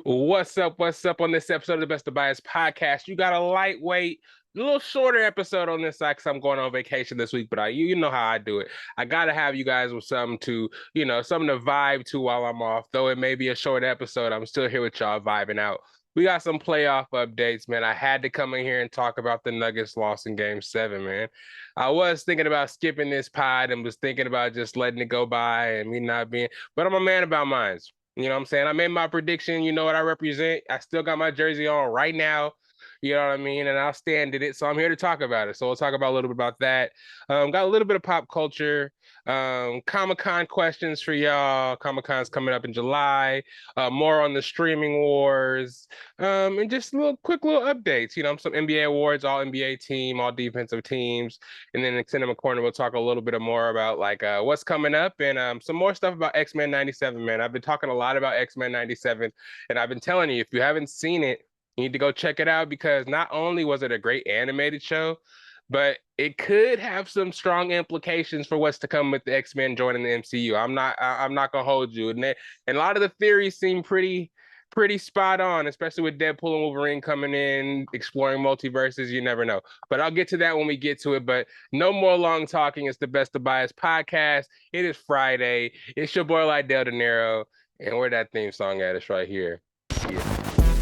What's up? What's up on this episode of the Best of Bias Podcast? You got a lightweight, a little shorter episode on this side because I'm going on vacation this week, but you know how I do it. I got to have you guys with something to, something to vibe to while I'm off. Though it may be a short episode, I'm still here with y'all vibing out. We got some playoff updates, man. I had to come in here and talk about the Nuggets loss in Game 7, man. I was thinking about skipping this pod and was thinking about just letting it go by and me not being, but I'm a man about mines. You know what I'm saying? I made my prediction. You know what I represent. I still got my jersey on right now. You know what I mean? And I'll stand in it. So I'm here to talk about it. So we'll talk about a little bit about that. Got a little bit of pop culture. Comic-Con questions for y'all. Comic-Con's coming up in July. More on the streaming wars. And just quick little updates. Some NBA awards, all NBA team, all defensive teams. And then in Cinema Corner, we'll talk a little bit more about what's coming up and some more stuff about XMen 97, man. I've been talking a lot about XMen 97, and I've been telling you, if you haven't seen it, you need to go check it out because not only was it a great animated show, but it could have some strong implications for what's to come with the X-Men joining the MCU. I'm not gonna hold you, and a lot of the theories seem pretty spot on, especially with Deadpool and Wolverine coming in, exploring multiverses. You never know, but I'll get to that when we get to it. But no more long talking. It's the Best of Bias podcast. It is Friday. It's your boy Lydell Dinero, and where that theme song at? It's right here. Yeah.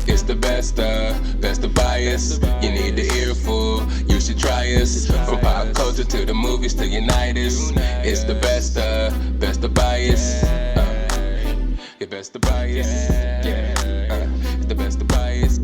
It's the best of bias. You need the earful, you should try us. From pop culture to the movies to unite us. It's the best of bias. Your best of bias. Yeah, it's the best of bias.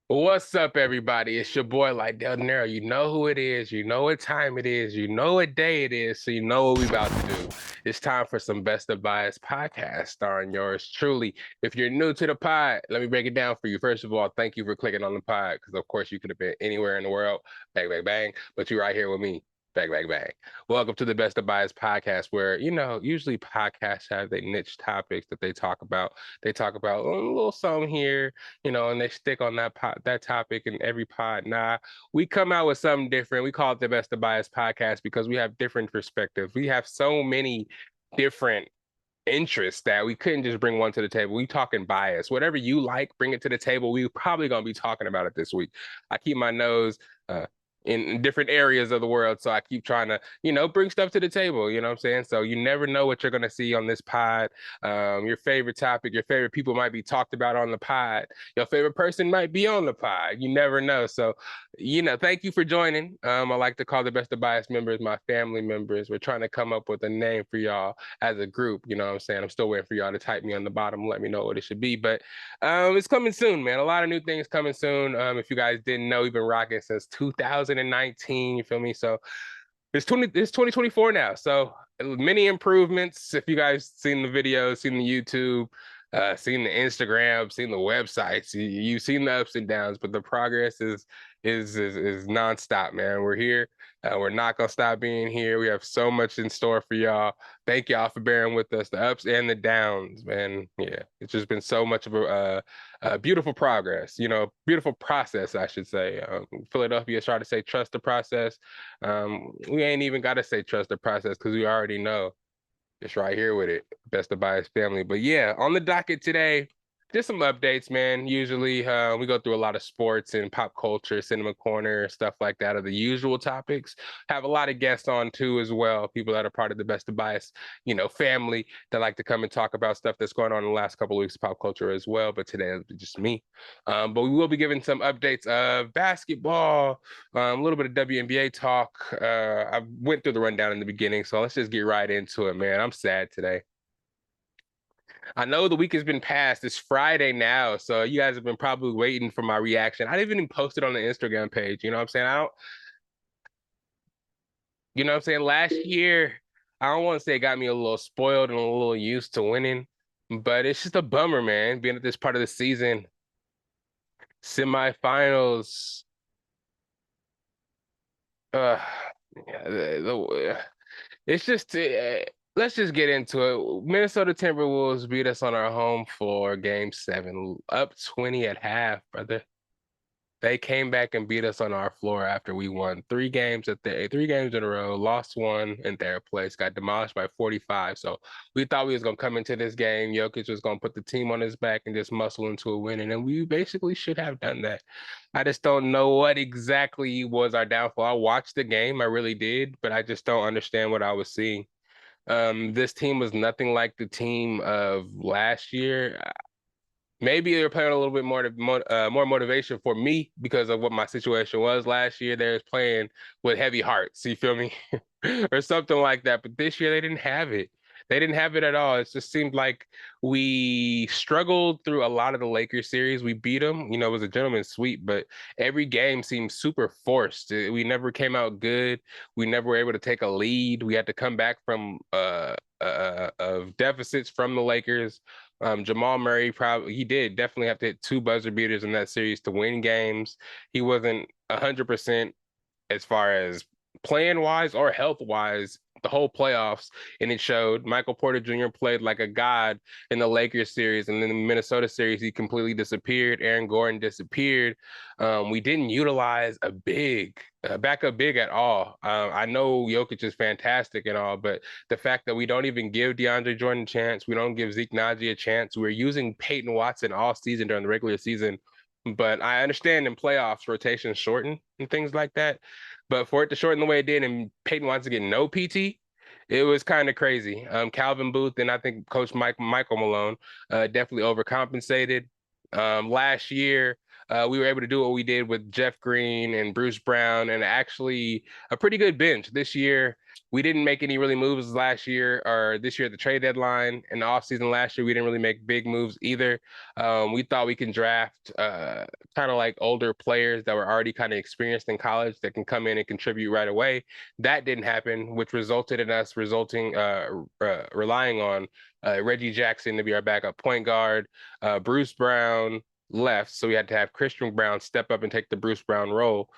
What's up, everybody? It's your boy Lydell Dinero. You know who it is. You know what time it is. You know what day it is. So you know what we about to do. It's time for some Best of Bias podcast starring yours truly. If you're new to the pod, let me break it down for you. First of all, thank you for clicking on the pod because, of course, you could have been anywhere in the world. Bang, bang, bang. But you're right here with me. Bang, bang, bang. Welcome to the Best of Bias podcast where, usually podcasts have their niche topics that they talk about. They talk about a little something here, and they stick on that topic in every pod. Nah, we come out with something different. We call it the Best of Bias podcast because we have different perspectives. We have so many different interests that we couldn't just bring one to the table. We talking bias. Whatever you like, bring it to the table. We're probably going to be talking about it this week. I keep my nose in different areas of the world. So I keep trying to, bring stuff to the table, you know what I'm saying? So you never know what you're going to see on this pod. Your favorite topic, your favorite people might be talked about on the pod. Your favorite person might be on the pod. You never know. So, thank you for joining. I like to call the Best of Bias members my family members. We're trying to come up with a name for y'all as a group. You know what I'm saying? I'm still waiting for y'all to type me on the bottom, let me know what it should be. But it's coming soon, man. A lot of new things coming soon. If you guys didn't know, we've been rocking since 2019, you feel me? So it's 2024 now. So many improvements. If you guys seen the videos, seen the YouTube, seen the Instagram, seen the websites, you've seen the ups and downs, but the progress is nonstop, man. We're here. We're not gonna stop being here. We have so much in store for y'all. Thank y'all for bearing with us, the ups and the downs, man. Yeah, it's just been so much of a beautiful progress, beautiful process, I should say. Philadelphia tried to say trust the process. We ain't even got to say trust the process because we already know. Just right here with it, Best of Bias family. But yeah, on the docket today, just some updates, man. Usually we go through a lot of sports and pop culture, cinema corner, stuff like that are the usual topics. Have a lot of guests on too as well, people that are part of the Best of Bias, family that like to come and talk about stuff that's going on in the last couple of weeks of pop culture as well. But today it'll be just me. But we will be giving some updates of basketball, a little bit of WNBA talk. I went through the rundown in the beginning, so let's just get right into it, man. I'm sad today. I know the week has been passed. It's Friday now, so you guys have been probably waiting for my reaction. I didn't even post it on the Instagram page. You know what I'm saying? Last year, I don't want to say it got me a little spoiled and a little used to winning, but it's just a bummer, man, being at this part of the season. Semifinals. It's just... let's just get into it. Minnesota Timberwolves beat us on our home floor, Game 7, up 20 at half, brother. They came back and beat us on our floor after we won 3 games in a row, lost one in their place, got demolished by 45. So we thought we was gonna come into this game. Jokic was gonna put the team on his back and just muscle into a win, and then we basically should have done that. I just don't know what exactly was our downfall. I watched the game, I really did, but I just don't understand what I was seeing. This team was nothing like the team of last year. Maybe they're playing a little bit more motivation for me because of what my situation was last year. They was playing with heavy hearts, you feel me? Or something like that. But this year they didn't have it. They didn't have it at all. It just seemed like we struggled through a lot of the Lakers series. We beat them, it was a gentleman's sweep, but every game seemed super forced. We never came out good. We never were able to take a lead. We had to come back from of deficits from the Lakers. Jamal Murray he did definitely have to hit 2 buzzer beaters in that series to win games. He wasn't 100% as far as playing wise or health wise the whole playoffs, and it showed. Michael Porter Jr. played like a god in the Lakers series, and then the Minnesota series he completely disappeared. Aaron Gordon disappeared. We didn't utilize a backup big at all. I know Jokic is fantastic and all, but the fact that we don't even give DeAndre Jordan a chance, we don't give Zeke Naji a chance. We're using Peyton Watson all season during the regular season, but I understand in playoffs rotations shorten and things like that. But for it to shorten the way it did and Peyton Watson get no PT, it was kind of crazy. Calvin Booth and I think Coach Michael Malone definitely overcompensated. Last year, we were able to do what we did with Jeff Green and Bruce Brown and actually a pretty good bench. This year, we didn't make any really moves last year or this year at the trade deadline. In the offseason last year, we didn't really make big moves either. We thought we can draft kind of like older players that were already kind of experienced in college that can come in and contribute right away. That didn't happen, which resulted in us relying on Reggie Jackson to be our backup point guard. Bruce Brown left, so we had to have Christian Brown step up and take the Bruce Brown role,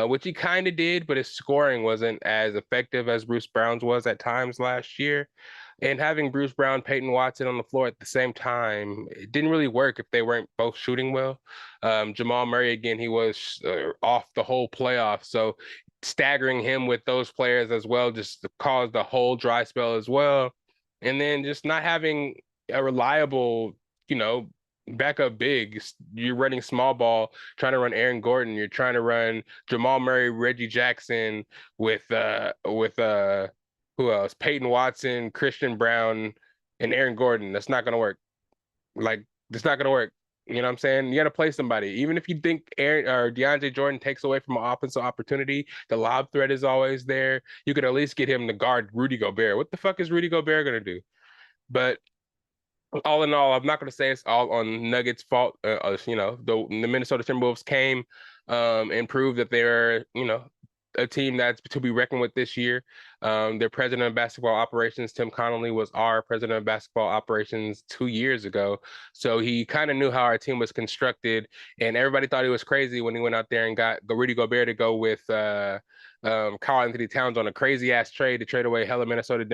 which he kind of did, but his scoring wasn't as effective as Bruce Brown's was at times last year. And having Bruce Brown, Peyton Watson on the floor at the same time, it didn't really work if they weren't both shooting well. Jamal Murray, again, he was off the whole playoff. So staggering him with those players as well just caused the whole dry spell as well. And then just not having a reliable, backup big. You're running small ball, trying to run Aaron Gordon. You're trying to run Jamal Murray, Reggie Jackson with who else? Peyton Watson, Christian Brown, and Aaron Gordon. That's not gonna work. Like, it's not gonna work. You know what I'm saying? You got to play somebody. Even if you think Aaron or DeAndre Jordan takes away from an offensive opportunity, the lob threat is always there. You could at least get him to guard Rudy Gobert. What the fuck is Rudy Gobert gonna do? But all in all, I'm not going to say it's all on Nuggets' fault. The Minnesota Timberwolves came and proved that they're, a team that's to be reckoned with this year. Their president of basketball operations, Tim Connolly, was our president of basketball operations 2 years ago. So he kind of knew how our team was constructed, and everybody thought he was crazy when he went out there and got Rudy Gobert to go with Karl-Anthony Towns on a crazy ass trade to trade away hella Minnesota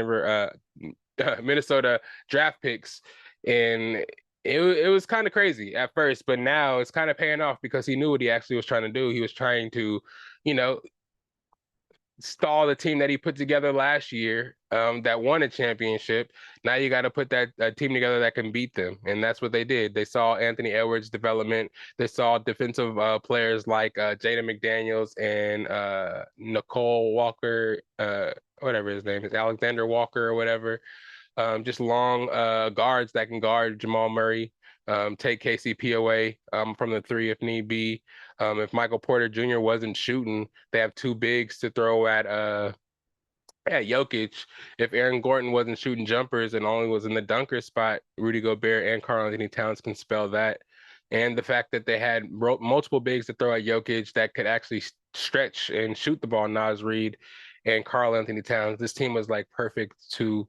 draft picks. And it was kind of crazy at first, but now it's kind of paying off because he knew what he actually was trying to do. He was trying to, stall the team that he put together last year that won a championship. Now you got to put that team together that can beat them. And that's what they did. They saw Anthony Edwards' development. They saw defensive players like Jaden McDaniels and Nicole Walker, whatever his name is, Alexander Walker or whatever. Just long guards that can guard Jamal Murray, take KCP away from the 3 if need be. If Michael Porter Jr. wasn't shooting, they have 2 bigs to throw at Jokic. If Aaron Gordon wasn't shooting jumpers and only was in the dunker spot, Rudy Gobert and Karl-Anthony Towns can spell that. And the fact that they had multiple bigs to throw at Jokic that could actually stretch and shoot the ball, Naz Reid and Karl-Anthony Towns, this team was like perfect to,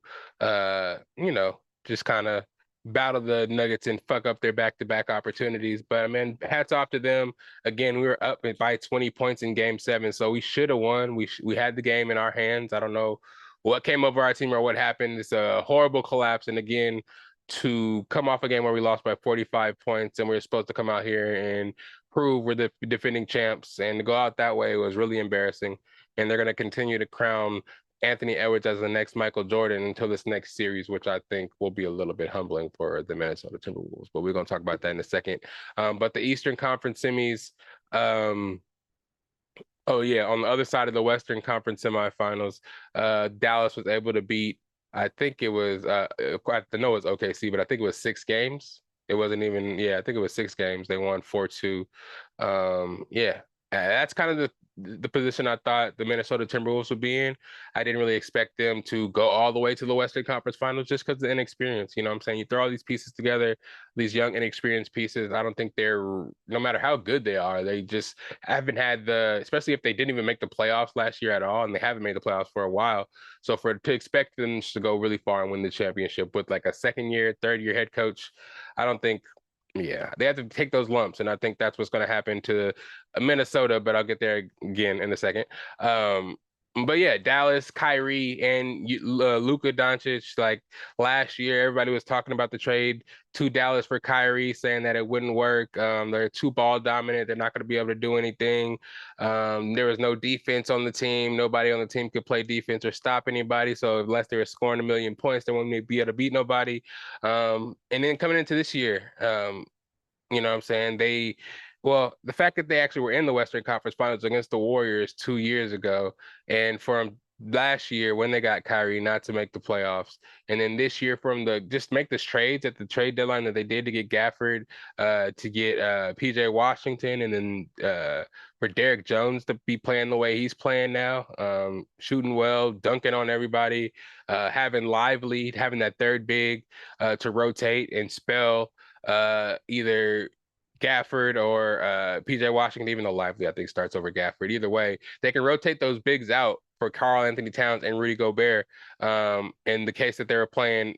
just kind of battle the Nuggets and fuck up their back-to-back opportunities. But I mean, hats off to them. Again, we were up by 20 points in Game 7, so we should have won. We had the game in our hands. I don't know what came over our team or what happened. It's a horrible collapse. And again, to come off a game where we lost by 45 points and we are supposed to come out here and prove we're the defending champs, and to go out that way was really embarrassing. And they're going to continue to crown Anthony Edwards as the next Michael Jordan until this next series, which I think will be a little bit humbling for the Minnesota Timberwolves. But we're going to talk about that in a second. But the Eastern Conference semis, oh yeah, on the other side of the Western Conference semifinals, Dallas was able to beat, I think it was, I know it was OKC, but I think it was 6 games. It wasn't even, yeah, I think it was 6 games. They won 4-2. Yeah, that's kind of the position I thought the Minnesota Timberwolves would be in. I didn't really expect them to go all the way to the Western Conference Finals just because of the inexperience. You know what I'm saying? You throw all these pieces together, these young, inexperienced pieces. I don't think they're, no matter how good they are, they just haven't had the, especially if they didn't even make the playoffs last year at all, and they haven't made the playoffs for a while. So to expect them to go really far and win the championship with like a second year, third year head coach, I don't think. Yeah, they have to take those lumps, and I think that's what's going to happen to Minnesota. But I'll get there again in a second. But yeah, Dallas, Kyrie, and Luka Doncic. Like last year, everybody was talking about the trade to Dallas for Kyrie, saying that it wouldn't work. They're too ball dominant. They're not going to be able to do anything. There was no defense on the team. Nobody on the team could play defense or stop anybody. So unless they were scoring 1,000,000 points, they wouldn't be able to beat nobody. And then coming into this year, you know what I'm saying? Well, the fact that they actually were in the Western Conference Finals against the Warriors 2 years ago, and from last year when they got Kyrie not to make the playoffs, and then this year from the just make this trades at the trade deadline that they did to get Gafford, to get PJ Washington, and then for Derek Jones to be playing the way he's playing now, shooting well, dunking on everybody, having Lively, having that third big to rotate and spell either Gafford or PJ Washington, even though Lively I think starts over Gafford. Either way, they can rotate those bigs out for Karl-Anthony Towns and Rudy Gobert. In the case that they were playing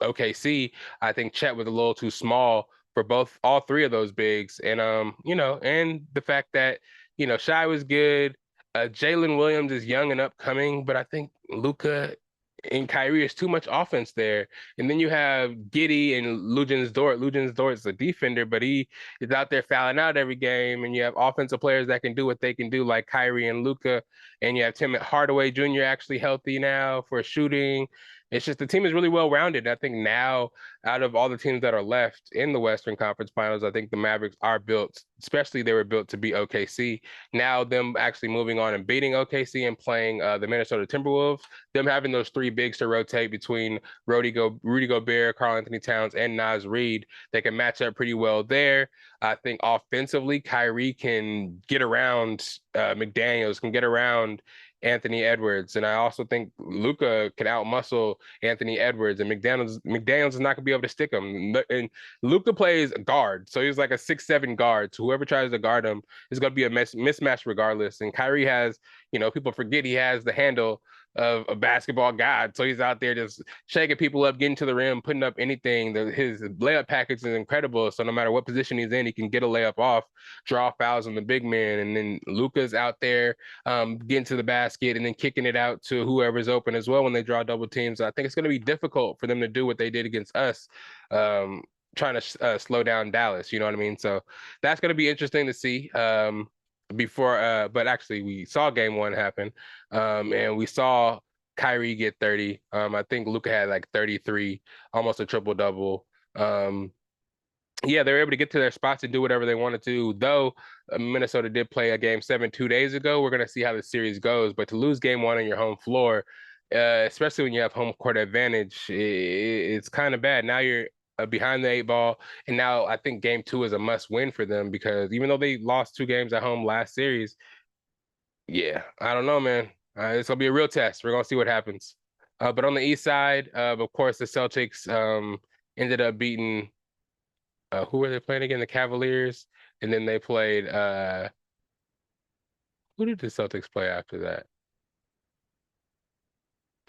OKC, I think Chet was a little too small for all three of those bigs. And you know, and the fact that, you know, Shai was good. Jalen Williams is young and upcoming, but I think Luka and Kyrie is too much offense there. And then you have Giddey and Lugens Dort. Lugens Dort is a defender, but he is out there fouling out every game. And you have offensive players that can do what they can do, like Kyrie and Luka. And you have Tim Hardaway Jr. actually healthy now for shooting. It's just the team is really well rounded. I think now, out of all the teams that are left in the Western Conference Finals, I think the Mavericks are built, especially they were built to beat OKC. Now, them actually moving on and beating OKC and playing the Minnesota Timberwolves, them having those three bigs to rotate between Rudy Gobert, Karl-Anthony Towns, and Naz Reid, they can match up pretty well there. I think offensively, Kyrie can get around McDaniels, can get around Anthony Edwards, and I also think Luka can outmuscle Anthony Edwards, and McDaniels is not gonna be able to stick him. And Luka plays guard, so he's like a 6'7" guard. So whoever tries to guard him is gonna be a mismatch regardless. And Kyrie has, you know, people forget he has the handle of a basketball god, so he's out there just shaking people up, getting to the rim, putting up anything. His layup package is incredible, so no matter what position he's in, he can get a layup off, draw fouls on the big man. And then Luka's out there getting to the basket and then kicking it out to whoever's open as well when they draw double teams. I think it's going to be difficult for them to do what they did against us, trying to slow down Dallas. You know what I mean? So that's going to be interesting to see. But actually we saw game one happen, and we saw Kyrie get 30. I think Luka had like 33, almost a triple double. Yeah, they were able to get to their spots and do whatever they wanted to, though Minnesota did play a game 7 2 days ago. We're going to see how the series goes, but to lose game one on your home floor, especially when you have home court advantage, it's kind of bad. Now you're behind the 8 ball, and now I think game two is a must win for them, because even though they lost 2 games at home last series, yeah, I don't know, man. It's gonna be a real test. We're gonna see what happens. But on the East side, of course, the Celtics ended up beating, who were they playing again? The Cavaliers, and then they played who did the Celtics play after that?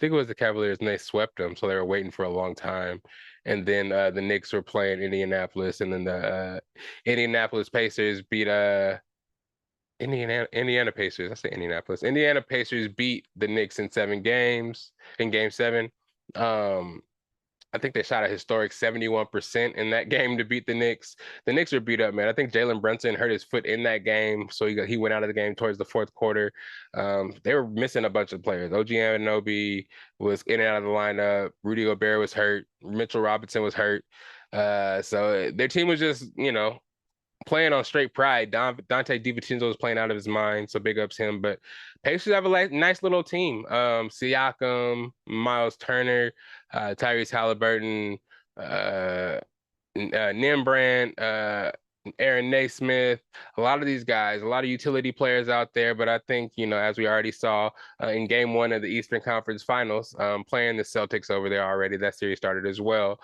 Think it was the Cavaliers, and they swept them, so they were waiting for a long time. And then the Knicks were playing Indianapolis, and then the Indianapolis Pacers beat Indiana Pacers. I say Indianapolis. Indiana Pacers beat the Knicks in 7 games in game 7. I think they shot a historic 71% in that game to beat the Knicks. The Knicks were beat up, man. I think Jalen Brunson hurt his foot in that game, so he went out of the game towards the fourth quarter. They were missing a bunch of players. OG Anunoby was in and out of the lineup. Rudy Gobert was hurt. Mitchell Robinson was hurt. So their team was just, playing on straight pride. Dante DiVincenzo was playing out of his mind, so big ups him. But Pacers have a nice little team. Siakam, Miles Turner, Tyrese Halliburton, Nimbrand, Aaron Naismith, a lot of these guys, a lot of utility players out there. But I think, as we already saw in game one of the Eastern Conference Finals, playing the Celtics over there already, that series started as well.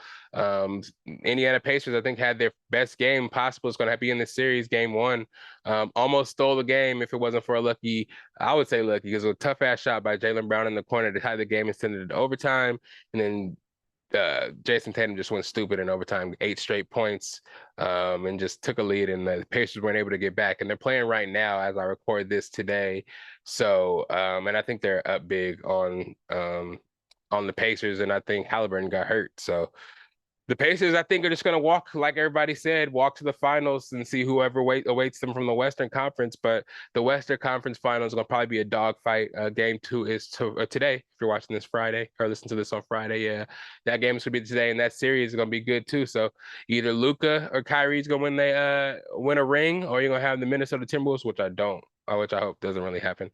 Indiana Pacers, I think, had their best game possible. It's going to be in this series, game one. Almost stole the game if it wasn't for I would say lucky, because it was a tough ass shot by Jaylen Brown in the corner to tie the game and send it to overtime. And then Jason Tatum just went stupid in overtime, 8 straight points, and just took a lead, and the Pacers weren't able to get back. And they're playing right now as I record this today. So, and I think they're up big on the Pacers, and I think Halliburton got hurt. So the Pacers, I think, are just going to walk, like everybody said, walk to the finals and see whoever awaits them from the Western Conference. But the Western Conference Finals is going to probably be a dogfight. Game 2 is today. If you're watching this Friday or listen to this on Friday, yeah, that game is going to be today, and that series is going to be good too. So either Luka or Kyrie is going to win a ring, or you're going to have the Minnesota Timberwolves, which I hope doesn't really happen.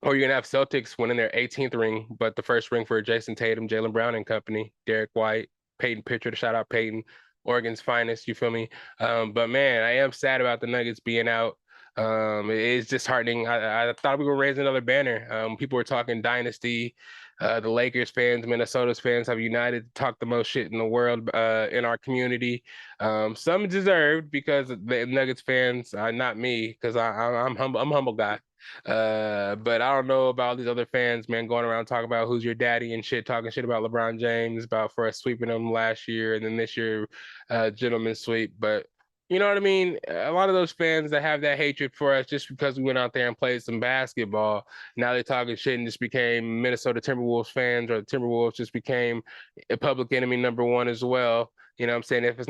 Or you're going to have Celtics winning their 18th ring, but the first ring for Jason Tatum, Jaylen Brown and company, Derek White, Peyton Pritchard, shout out Peyton, Oregon's finest, you feel me? But man, I am sad about the Nuggets being out. It is disheartening. I thought we were raising another banner. People were talking dynasty. The Lakers fans, Minnesota's fans have united to talk the most shit in the world in our community. Some deserved, because the Nuggets fans, not me, because I'm humble. I'm a humble guy. But I don't know about these other fans, man, going around talking about who's your daddy and shit, talking shit about LeBron James, about for us sweeping them last year and then this year, gentleman sweep. But you know what I mean? A lot of those fans that have that hatred for us just because we went out there and played some basketball, now they're talking shit and just became Minnesota Timberwolves fans, or the Timberwolves just became a public enemy #1 as well. You know what I'm saying? If it's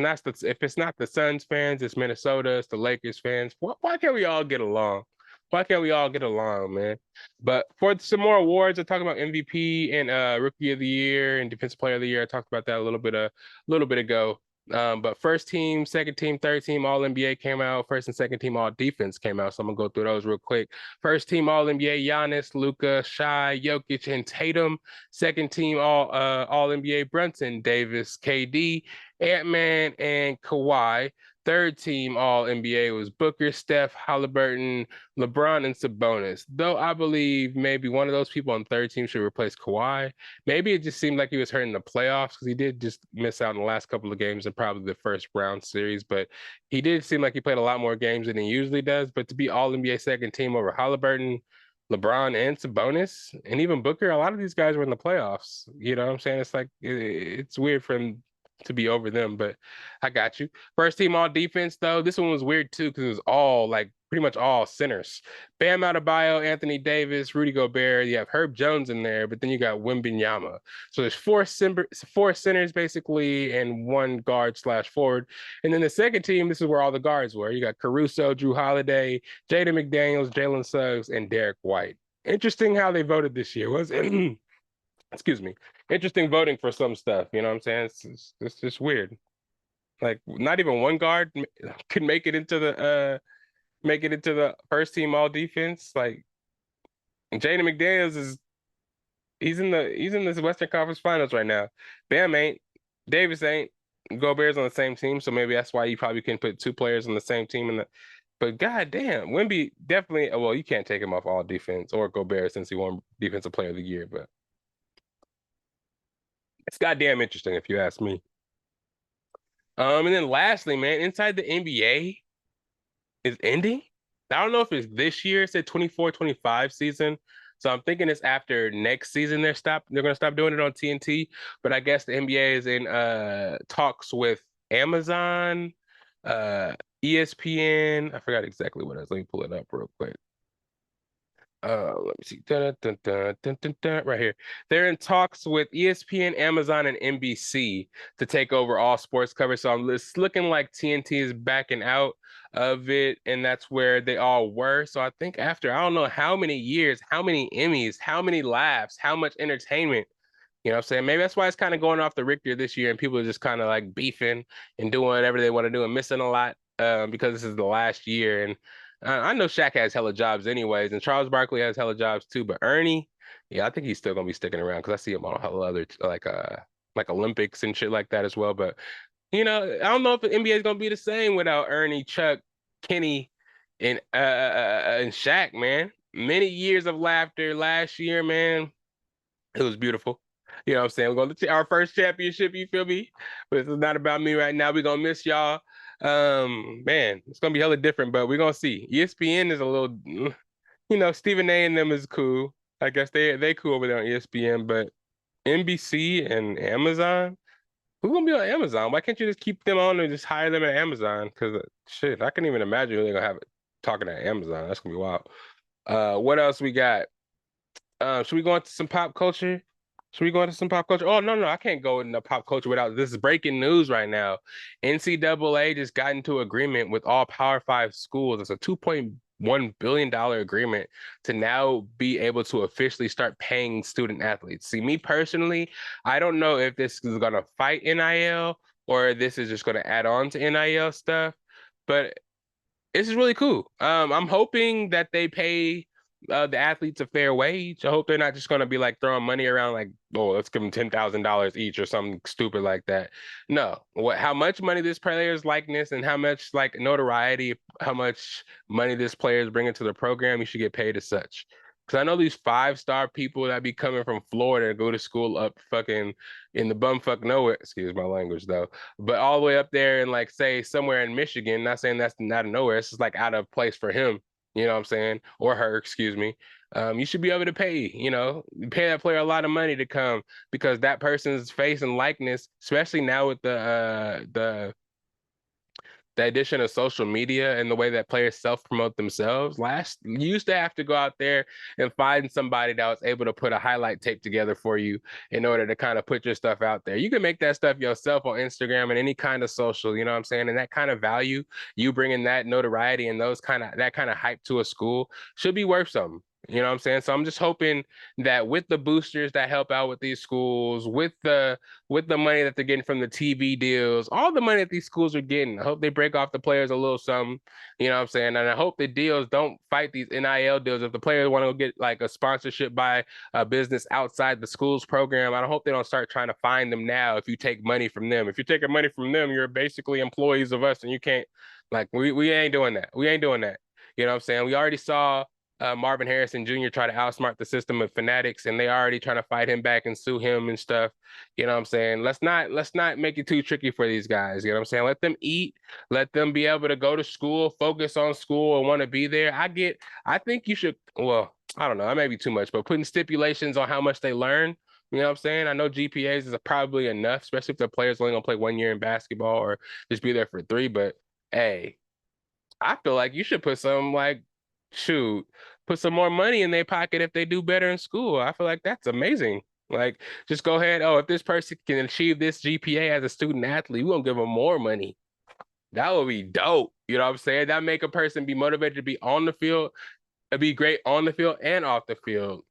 not the Suns fans, it's Minnesota, it's the Lakers fans. Why can't we all get along? Why can't we all get along, man? But for some more awards, I talked about MVP and Rookie of the Year and Defensive Player of the Year. I talked about that a little bit ago. But first team, second team, third team All NBA came out. First and second team All Defense came out. So I'm gonna go through those real quick. First team All NBA: Giannis, Luka, Shai, Jokic, and Tatum. Second team All NBA: Brunson, Davis, KD, Ant-Man, and Kawhi. Third team All NBA was Booker, Steph, Halliburton, LeBron, and Sabonis. Though I believe maybe one of those people on third team should replace Kawhi. Maybe it just seemed like he was hurt in the playoffs, because he did just miss out in the last couple of games and probably the first round series. But he did seem like he played a lot more games than he usually does. But to be All NBA second team over Halliburton, LeBron, and Sabonis, and even Booker, a lot of these guys were in the playoffs. You know what I'm saying? It's like it's weird for him to be over them, but I got you. First team All Defense, though, this one was weird too, because it was all pretty much all centers. Bam Adebayo, Anthony Davis, Rudy Gobert. You have Herb Jones in there, but then you got Wembanyama. So there's four centers basically, and one guard/forward. And then the second team, this is where all the guards were. You got Caruso, Drew Holiday, Jaden McDaniels, Jalen Suggs, and Derek White. Interesting how they voted this year, was it? Excuse me. Interesting voting for some stuff. You know what I'm saying? It's just weird. Like, not even one guard could make it into the first team All Defense. Like, Jaden McDaniels he's in this Western Conference Finals right now. Bam ain't, Davis ain't, Gobert's on the same team, so maybe that's why you probably couldn't put two players on the same team but goddamn, Wemby definitely. Well, you can't take him off All Defense or Gobert since he won Defensive Player of the Year, but it's goddamn interesting if you ask me. And then lastly, man, inside the NBA is ending. I don't know if it's this year. It said 24-25 season. So I'm thinking it's after next season they're gonna stop doing it on TNT. But I guess the NBA is in talks with Amazon, ESPN. I forgot exactly what it is. Let me pull it up real quick. Let me see. Dun, dun, dun, dun, dun, dun, right here. They're in talks with ESPN, Amazon, and NBC to take over all sports coverage. So it's looking like TNT is backing out of it, and that's where they all were. So I think after I don't know how many years, how many Emmys, how many laughs, how much entertainment. You know what I'm saying? Maybe that's why it's kind of going off the Richter this year, and people are just kind of like beefing and doing whatever they want to do and missing a lot because this is the last year. And I know Shaq has hella jobs anyways, and Charles Barkley has hella jobs too. But Ernie, yeah, I think he's still gonna be sticking around because I see him on hella other like Olympics and shit like that as well. But I don't know if the NBA is gonna be the same without Ernie, Chuck, Kenny, and Shaq, man. Many years of laughter last year, man. It was beautiful. You know what I'm saying? We're going to our first championship, you feel me? But it's not about me right now. We're going to miss y'all. Man, it's going to be hella different, but we're going to see. ESPN is a little, Stephen A and them is cool. I guess they cool over there on ESPN, but NBC and Amazon, who's going to be on Amazon? Why can't you just keep them on and just hire them at Amazon? Because shit, I can't even imagine who they're going to have talking at Amazon. That's going to be wild. What else we got? Should we go into some pop culture? Should we go into some pop culture? Oh, no, I can't go into pop culture without this is breaking news right now. NCAA just got into agreement with all Power 5 schools. It's a $2.1 billion agreement to now be able to officially start paying student athletes. See, me personally, I don't know if this is going to fight NIL or this is just going to add on to NIL stuff, but this is really cool. I'm hoping that they pay the athletes a fair wage. I hope they're not just going to be like throwing money around like, oh, let's give them $10,000 each or something stupid like that. No, how much money this player's likeness and how much like notoriety, how much money this player is bringing to the program, you should get paid as such. Because I know these 5-star people that be coming from Florida to go to school up fucking in the bumfuck nowhere, excuse my language though, but all the way up there and like say somewhere in Michigan, not saying that's out of nowhere, it's just like out of place for him. You know what I'm saying? Or her, excuse me. You should be able to pay that player a lot of money to come because that person's face and likeness, especially now with the addition of social media and the way that players self-promote themselves. You used to have to go out there and find somebody that was able to put a highlight tape together for you in order to kind of put your stuff out there. You can make that stuff yourself on Instagram and any kind of social, you know what I'm saying? And that kind of value, you bringing that notoriety and that kind of hype to a school should be worth something. You know what I'm saying? So I'm just hoping that with the boosters that help out with these schools, with the money that they're getting from the TV deals, all the money that these schools are getting, I hope they break off the players a little something. You know what I'm saying? And I hope the deals don't fight these NIL deals. If the players want to get like a sponsorship by a business outside the school's program, I hope they don't start trying to find them now if you take money from them. If you're taking money from them, you're basically employees of us and you can't, like, we ain't doing that. We ain't doing that. You know what I'm saying? We already saw Marvin Harrison Jr. try to outsmart the system of fanatics, and they already trying to fight him back and sue him and stuff. You know what I'm saying? Let's not make it too tricky for these guys. You know what I'm saying? Let them eat, let them be able to go to school, focus on school, and want to be there. I think you should. Well, I don't know. That may be too much, but putting stipulations on how much they learn. You know what I'm saying? I know GPAs is probably enough, especially if the player's only gonna play 1 year in basketball or just be there for 3. But hey, I feel like you should put put some more money in their pocket if they do better in school. I feel like that's amazing. Like, just go ahead. Oh, if this person can achieve this GPA as a student athlete, we're gonna give them more money. That would be dope. You know what I'm saying? That make a person be motivated to be on the field, be great on the field and off the field.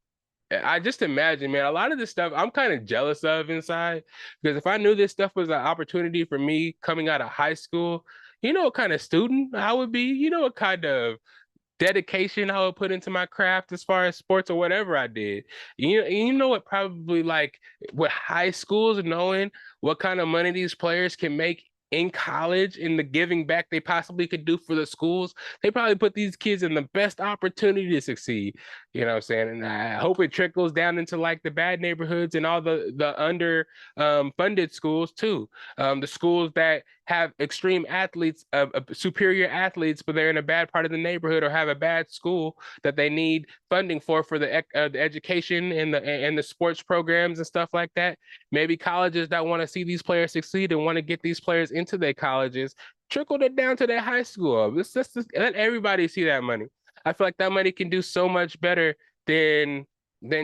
I just imagine, man, a lot of this stuff I'm kind of jealous of inside because if I knew this stuff was an opportunity for me coming out of high school, you know what kind of student I would be, you know what kind of dedication I would put into my craft as far as sports or whatever I did. You know what probably like with high schools knowing what kind of money these players can make in college and the giving back they possibly could do for the schools, they probably put these kids in the best opportunity to succeed. You know what I'm saying? And I hope it trickles down into like the bad neighborhoods and all the under funded schools too. The schools that have extreme athletes, superior athletes, but they're in a bad part of the neighborhood or have a bad school that they need funding for the education and the sports programs and stuff like that. Maybe colleges that want to see these players succeed and want to get these players into their colleges, trickle it down to their high school. Let's let everybody see that money. I feel like that money can do so much better than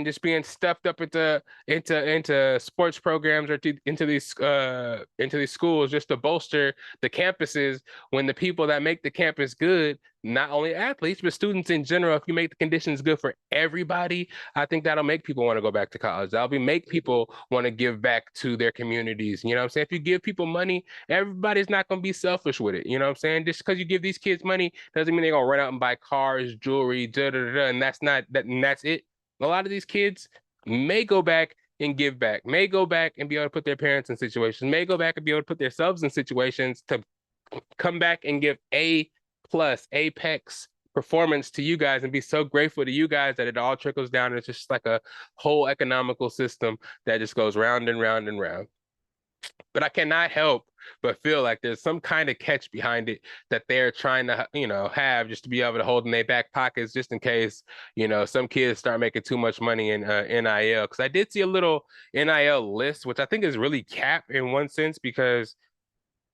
just being stuffed up into sports programs or into these schools just to bolster the campuses, when the people that make the campus good, not only athletes but students in general, if you make the conditions good for everybody, I think that'll make people want to go back to college. That'll make people want to give back to their communities. You know what I'm saying? If you give people money, everybody's not going to be selfish with it. You know what I'm saying? Just because you give these kids money doesn't mean they're going to run out and buy cars, jewelry, and that's it. A lot of these kids may go back and give back, may go back and be able to put their parents in situations, may go back and be able to put themselves in situations to come back and give apex performance to you guys and be so grateful to you guys that it all trickles down. It's just like a whole economical system that just goes round and round and round. But I cannot help but feel like there's some kind of catch behind it that they're trying to, have just to be able to hold in their back pockets just in case, some kids start making too much money in NIL. Because I did see a little NIL list, which I think is really capped in one sense, because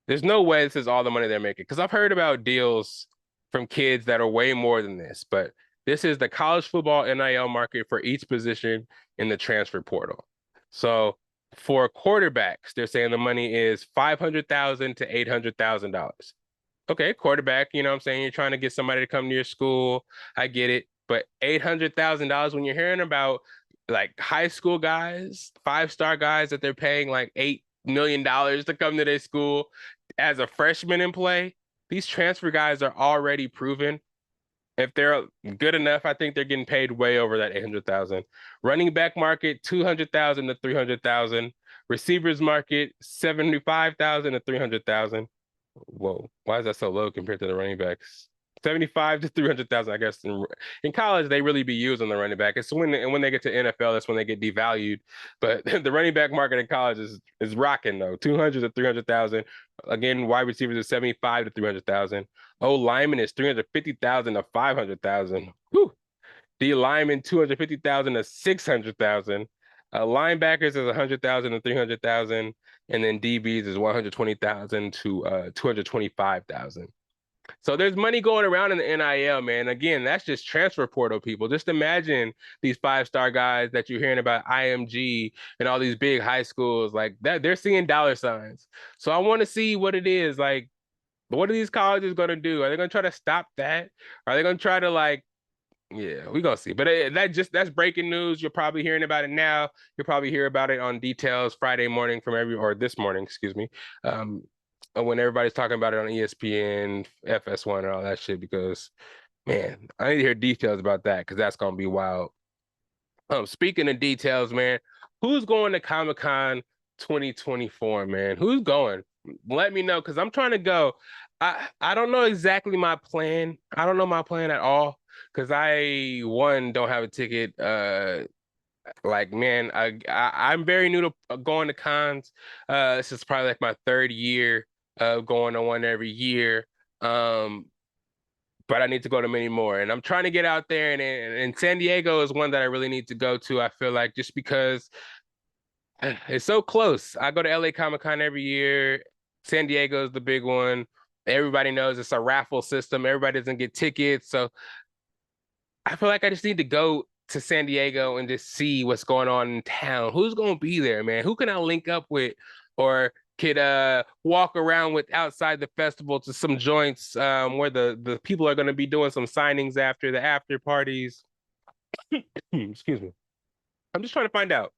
there's no way this is all the money they're making. Because I've heard about deals from kids that are way more than this, but this is the college football NIL market for each position in the transfer portal. So for quarterbacks, they're saying the money is $500,000 to $800,000. Okay, quarterback, you know what I'm saying? You're trying to get somebody to come to your school. I get it. But $800,000, when you're hearing about like high school guys, 5-star guys that they're paying like $8 million to come to their school as a freshman in play, these transfer guys are already proven. If they're good enough, I think they're getting paid way over that $800,000. Running back market, $200,000 to $300,000. Receivers market, $75,000 to $300,000. Whoa, why is that so low compared to the running backs? 75 to 300,000, I guess. In college, they really be using the running back. It's when they get to NFL, that's when they get devalued. But the running back market in college is rocking though. 200 to 300,000. Again, wide receivers is 75 to 300,000. O lineman is 350,000 to 500,000. D lineman 250,000 to 600,000. Linebackers is 100,000 to 300,000, and then DBs is 120,000 to 225,000. So there's money going around in the NIL, man. Again, that's just transfer portal people. Just imagine these 5-star guys that you're hearing about, IMG and all these big high schools like that. They're seeing dollar signs. So I want to see what it is like. What are these colleges going to do? Are they going to try to stop that? Are they going to try to yeah, we're going to see. But that's breaking news. You're probably hearing about it now. You'll probably hear about it on Details Friday morning or this morning, excuse me. When everybody's talking about it on ESPN, FS1 and all that shit, because man, I need to hear details about that because that's going to be wild. Speaking of details, man, who's going to Comic-Con 2024, man? Who's going? Let me know, because I'm trying to go. I don't know exactly my plan. I don't know my plan at all, because I don't have a ticket. Man, I'm very new to going to cons. This is probably like my 3rd year of going to one every year. But I need to go to many more, and I'm trying to get out there. And San Diego is one that I really need to go to. I feel like, just because it's so close. I go to LA Comic-Con every year. San Diego is the big one. Everybody knows it's a raffle system. Everybody doesn't get tickets. So I feel like I just need to go to San Diego and just see what's going on in town. Who's going to be there, man? Who can I link up with or could walk around with outside the festival to some joints where the people are going to be doing some signings after the after parties? Excuse me. I'm just trying to find out.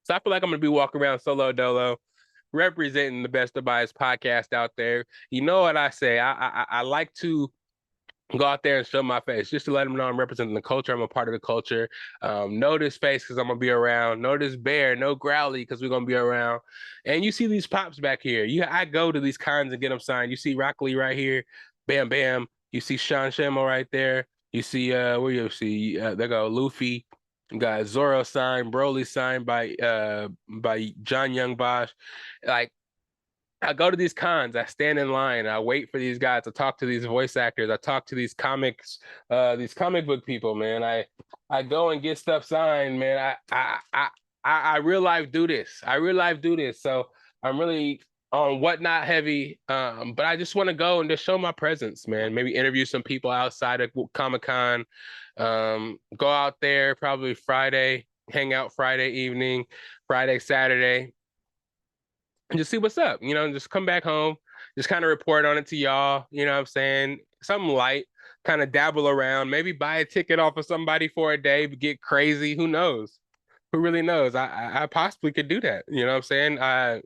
So I feel like I'm going to be walking around solo dolo, representing the Best of Bias podcast out there. You know what I say? I like to go out there and show my face just to let them know I'm representing the culture. I'm a part of the culture. Know this face because I'm going to be around. Know this bear, no growly because we're going to be around. And you see these pops back here. I go to these cons and get them signed. You see Rock Lee right here. Bam, bam. You see Sean Shammo right there. You see, where you see, there go Luffy. You got Zoro signed, Broly signed by John Young Bosch. Like, I go to these cons, I stand in line, I wait for these guys, to talk to these voice actors, I talk to these comic book people, man. I go and get stuff signed, man. I real life do this. So I'm really on whatnot heavy. But I just want to go and just show my presence, man. Maybe interview some people outside of Comic-Con. Go out there probably Friday, hang out Friday evening, Friday, Saturday, and just see what's up. Just come back home, just kind of report on it to y'all. You know what I'm saying? Something light, kind of dabble around, maybe buy a ticket off of somebody for a day, get crazy. Who knows? Who really knows? I possibly could do that. You know what I'm saying?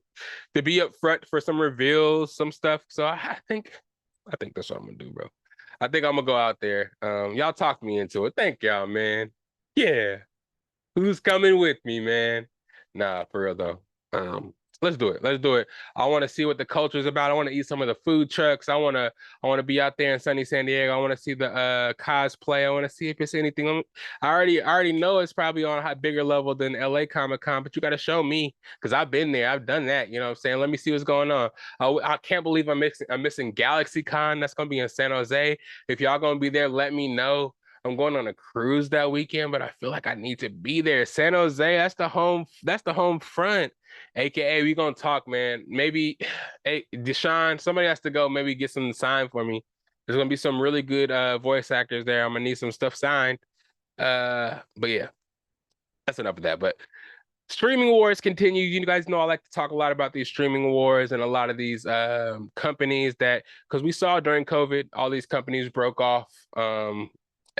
To be up front for some reveals, some stuff. So I think that's what I'm gonna do, bro. I think I'm gonna go out there. Y'all talked me into it. Thank y'all, man. Yeah. Who's coming with me, man? Nah, for real though. Let's do it. Let's do it. I want to see what the culture is about. I want to eat some of the food trucks. I want to be out there in sunny San Diego. I want to see the cosplay. I want to see if it's anything. I already know it's probably on a bigger level than LA Comic Con, but you got to show me because I've been there. I've done that. You know what I'm saying? Let me see what's going on. I can't believe I'm missing Galaxy Con. That's gonna be in San Jose. If y'all gonna be there, let me know. I'm going on a cruise that weekend, but I feel like I need to be there. San Jose, that's the home front. AKA, we gonna talk, man. Maybe, hey, Deshaun, somebody has to go. Maybe get some signed for me. There's gonna be some really good voice actors there. I'm gonna need some stuff signed. But yeah, that's enough of that. But streaming wars continue. You guys know I like to talk a lot about these streaming wars and a lot of these companies that because we saw during COVID, all these companies broke off.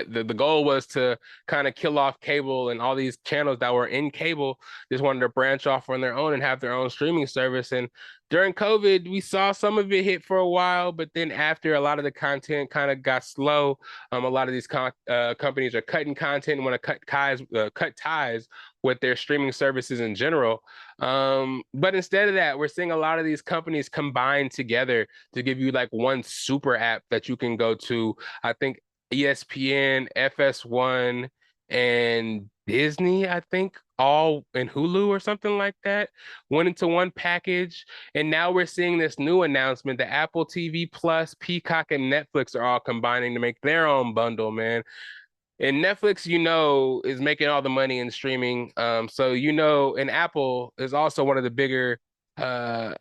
The goal was to kind of kill off cable and all these channels that were in cable just wanted to branch off on their own and have their own streaming service. And during COVID, we saw some of it hit for a while, but then after a lot of the content kind of got slow, a lot of these companies are cutting content and want to cut ties with their streaming services in general. But instead of that, we're seeing a lot of these companies combine together to give you like one super app that you can go to. I think ESPN, FS1, and Disney, I think, all in Hulu or something like that, went into one package. And now we're seeing this new announcement that Apple TV Plus, Peacock, and Netflix are all combining to make their own bundle, man. And Netflix, is making all the money in streaming. And Apple is also one of the bigger uh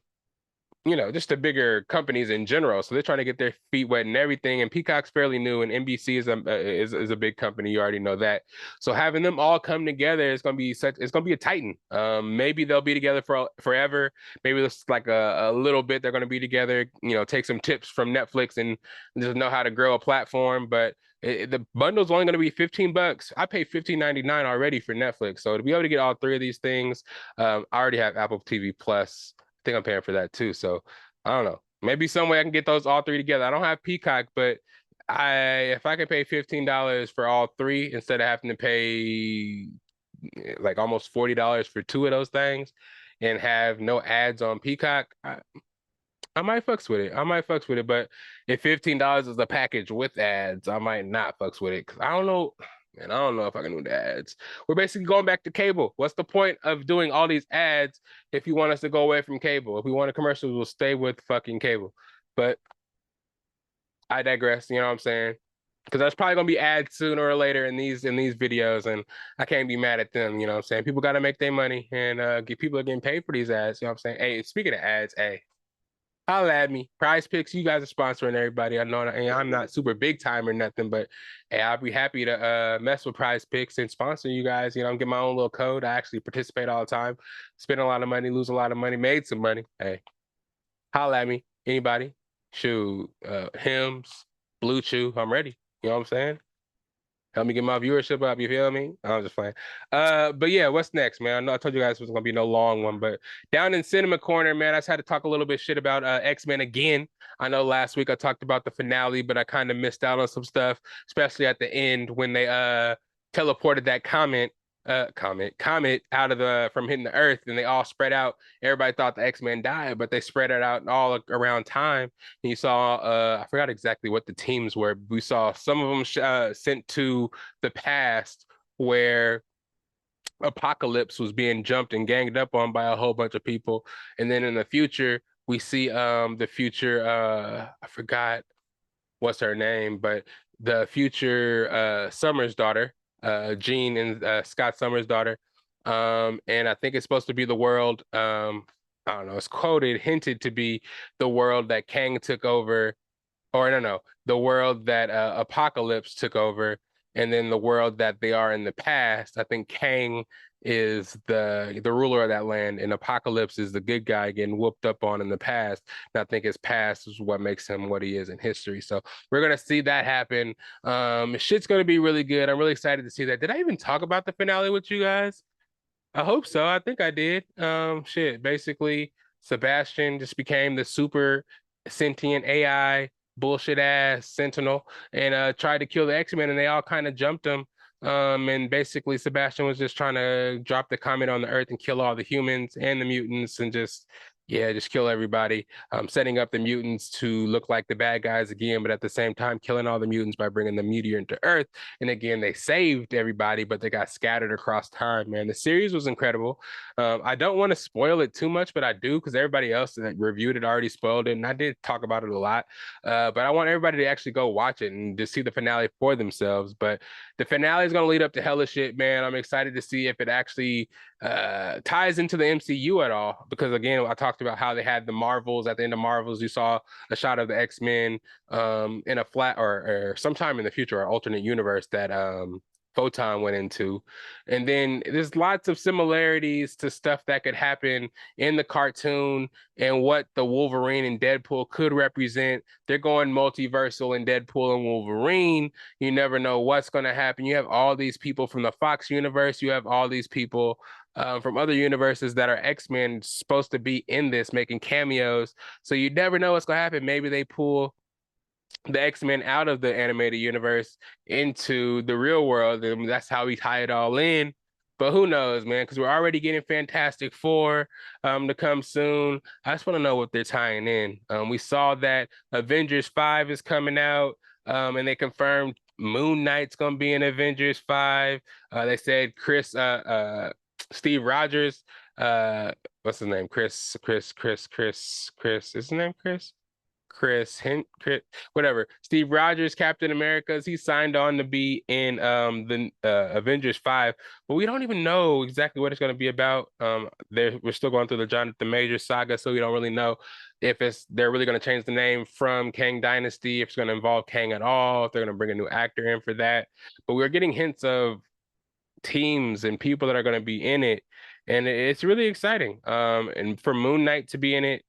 just the bigger companies in general. So they're trying to get their feet wet and everything. And Peacock's fairly new, and NBC is a big company. You already know that. So having them all come together is it's gonna be a titan. Maybe they'll be together for forever. Maybe it's like a little bit they're gonna be together. Take some tips from Netflix and just know how to grow a platform. But the bundle's only gonna be $15. I pay $15.99 already for Netflix. So to be able to get all three of these things, I already have Apple TV Plus. Think I'm paying for that too. So I don't know. Maybe some way I can get those all three together. I don't have Peacock, but if I could pay $15 for all three instead of having to pay like almost $40 for two of those things and have no ads on Peacock, I might fucks with it. But if $15 is a package with ads, I might not fucks with it. Cause I don't know. Man, I don't know if I can do the ads. We're basically going back to cable. What's the point of doing all these ads if you want us to go away from cable? If we want a commercial, we'll stay with fucking cable. But I digress, you know what I'm saying? Because there's probably gonna be ads sooner or later in these videos, and I can't be mad at them, you know what I'm saying? People gotta make their money and people are getting paid for these ads, you know what I'm saying? Hey, speaking of ads, hey, holla at me. Prize Picks, you guys are sponsoring everybody. I know I'm not super big time or nothing, but hey, I'll be happy to mess with Prize Picks and sponsor you guys. Get my own little code. I actually participate all the time. Spend a lot of money, lose a lot of money, made some money. Hey, holla at me. Anybody? Shoot, Hims, Blue Chew, I'm ready. You know what I'm saying? Help me get my viewership up, you feel me? I'm just playing. But yeah, what's next, man? I know I told you guys it was gonna be no long one, but down in Cinema Corner, man, I just had to talk a little bit shit about XMen again. I know last week I talked about the finale, but I kind of missed out on some stuff, especially at the end when they teleported that comet out of from hitting the earth, and they all spread out. Everybody thought the X-Men died, but they spread it out all around time. And you saw I forgot exactly what the teams were. We saw some of them sent to the past where Apocalypse was being jumped and ganged up on by a whole bunch of people. And then in the future, we see the future I forgot what's her name, but the future Summer's daughter, Jean and Scott Summers' daughter. And I think it's supposed to be the world I don't know, it's quoted, hinted to be the world that Kang took over, or no, the world that Apocalypse took over, and then the world that they are in the past. I think Kang is the ruler of that land, and Apocalypse is the good guy getting whooped up on in the past. And I think his past is what makes him what he is in history. So we're gonna see that happen. Shit's gonna be really good. I'm really excited to see that. Did I even talk about the finale with you guys? I hope so. I think I did. Shit. Basically, Sebastian just became the super sentient AI bullshit ass Sentinel and tried to kill the X-Men, and they all kind of jumped him. And basically Sebastian was just trying to drop the comet on the Earth and kill all the humans and the mutants and just kill everybody. Setting up the mutants to look like the bad guys again, but at the same time killing all the mutants by bringing the meteor into Earth. And again, they saved everybody, but they got scattered across time, man. The series was incredible. I don't want to spoil it too much, but I do because everybody else that reviewed it already spoiled it, and I did talk about it a lot. But I want everybody to actually go watch it and just see the finale for themselves. But the finale is going to lead up to hella shit, man. I'm excited to see if it actually ties into the MCU at all, because again, I talked about how they had the Marvels. At the end of Marvels, you saw a shot of the X-Men in a flat or sometime in the future, or alternate universe that Photon went into. And then there's lots of similarities to stuff that could happen in the cartoon and what the Wolverine and Deadpool could represent. They're going multiversal in Deadpool and Wolverine. You never know what's going to happen. You have all these people from the Fox universe. You have all these people from other universes that are X-Men supposed to be in this, making cameos. So you never know what's going to happen. Maybe they pull the X-Men out of the animated universe into the real world, and that's how we tie it all in. But who knows, man? Because we're already getting Fantastic Four to come soon. I just want to know what they're tying in. We saw that Avengers 5 is coming out, and they confirmed Moon Knight's gonna be in Avengers 5. They said Steve Rogers, what's his name? Chris. Is his name Chris? Chris, whatever. Steve Rogers, Captain America's, he signed on to be in the Avengers 5, but we don't even know exactly what it's going to be about. We're still going through the Jonathan Majors saga, so we don't really know if they're really going to change the name from Kang Dynasty, if it's going to involve Kang at all, if they're going to bring a new actor in for that. But we're getting hints of teams and people that are going to be in it, and it's really exciting. And for Moon Knight to be in it,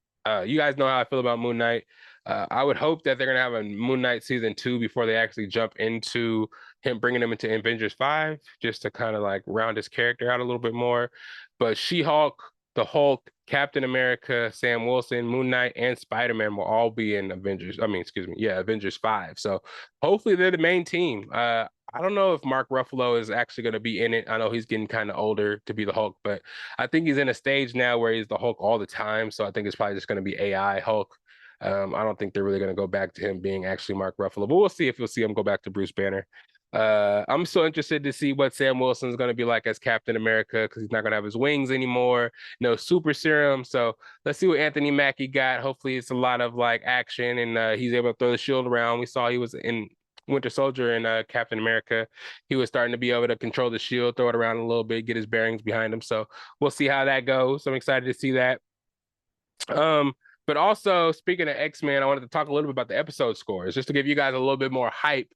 you guys know how I feel about Moon Knight. I would hope that they're gonna have a Moon Knight season 2 before they actually jump into him bringing him into Avengers 5, just to kind of like round his character out a little bit more. But She-Hulk, the Hulk, Captain America, Sam Wilson, Moon Knight, and Spider-Man will all be in Avengers 5. So hopefully they're the main team. I don't know if Mark Ruffalo is actually going to be in it. I know he's getting kind of older to be the Hulk, but I think he's in a stage now where he's the Hulk all the time. So I think it's probably just going to be AI Hulk. I don't think they're really going to go back to him being actually Mark Ruffalo, but we'll see if you'll see him go back to Bruce Banner. I'm so interested to see what Sam Wilson's going to be like as Captain America, because he's not going to have his wings anymore, no super serum. So let's see what Anthony Mackie got. Hopefully it's a lot of like action, and he's able to throw the shield around. We saw he was in Winter Soldier and Captain America. He was starting to be able to control the shield, throw it around a little bit, get his bearings behind him. So we'll see how that goes. I'm excited to see that. But also, speaking of X-Men, I wanted to talk a little bit about the episode scores, just to give you guys a little bit more hype,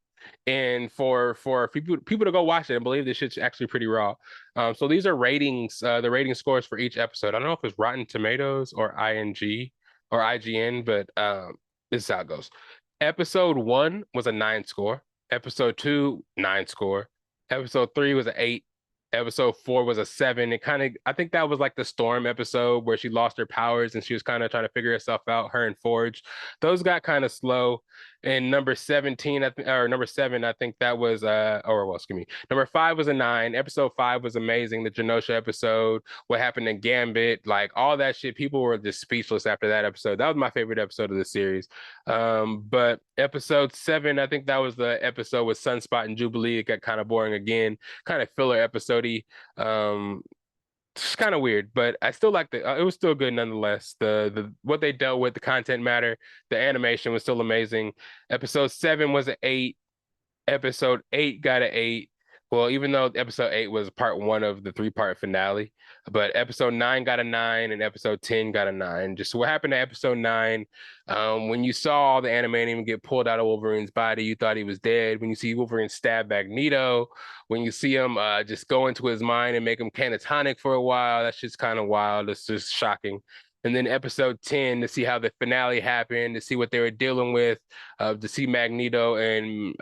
and for people to go watch it and believe this shit's actually pretty raw. So these are ratings, the rating scores for each episode. I don't know if it's Rotten Tomatoes or IGN, but this is how it goes. Episode 1 was a 9 score. Episode 2, 9 score. Episode 3 was an 8. Episode 4 was a 7. I think that was like the Storm episode where she lost her powers and she was kind of trying to figure herself out, her and Forge. Those got kind of slow. And number 17, number 7, I think that was, number 5 was a 9. Episode 5 was amazing. The Genosha episode, what happened in Gambit, like all that shit. People were just speechless after that episode. That was my favorite episode of the series. But episode 7, I think that was the episode with Sunspot and Jubilee. It got kind of boring again, kind of filler episode-y. It's kind of weird, but I still like it was still good nonetheless. The what they dealt with, the content matter, the animation was still amazing. Episode 7 was an 8. Episode 8 got an 8. Well, even though episode 8 was part one of the three-part finale, but episode 9 got a 9 and episode 10 got a 9. Just what happened to episode 9, when you saw all the adamantium get pulled out of Wolverine's body, you thought he was dead. When you see Wolverine stab Magneto, when you see him just go into his mind and make him catatonic for a while, that's just kind of wild. It's just shocking. And then episode 10 to see how the finale happened, to see what they were dealing with, to see Magneto and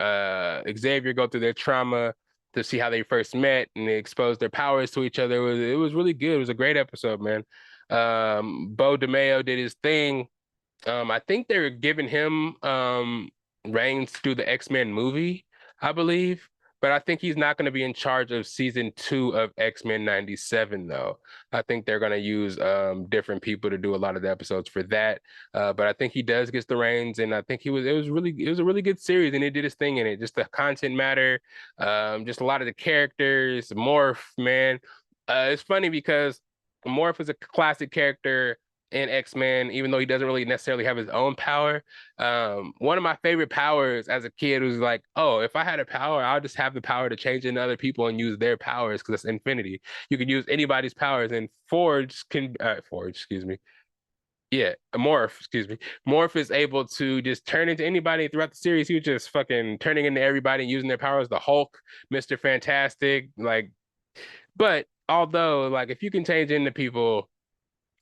Xavier go through their trauma, to see how they first met and they exposed their powers to each other. It was really good. It was a great episode, man. Bo DeMeo did his thing. I think they're giving him reins to do the X-Men movie, I believe. But I think he's not going to be in charge of season 2 of X-Men 97, though. I think they're going to use different people to do a lot of the episodes for that. But I think he does get the reins, and I think it was a really good series, and he did his thing in it. Just the content matter, just a lot of the characters. Morph, man, it's funny because Morph is a classic character in X-Men, even though he doesn't really necessarily have his own power. One of my favorite powers as a kid was like, oh, if I had a power, I'll just have the power to change into other people and use their powers because it's infinity. You can use anybody's powers, and excuse me. Yeah, Morph, excuse me. Morph is able to just turn into anybody throughout the series. He was just fucking turning into everybody and using their powers. The Hulk, Mr. Fantastic, like, but although, like, if you can change into people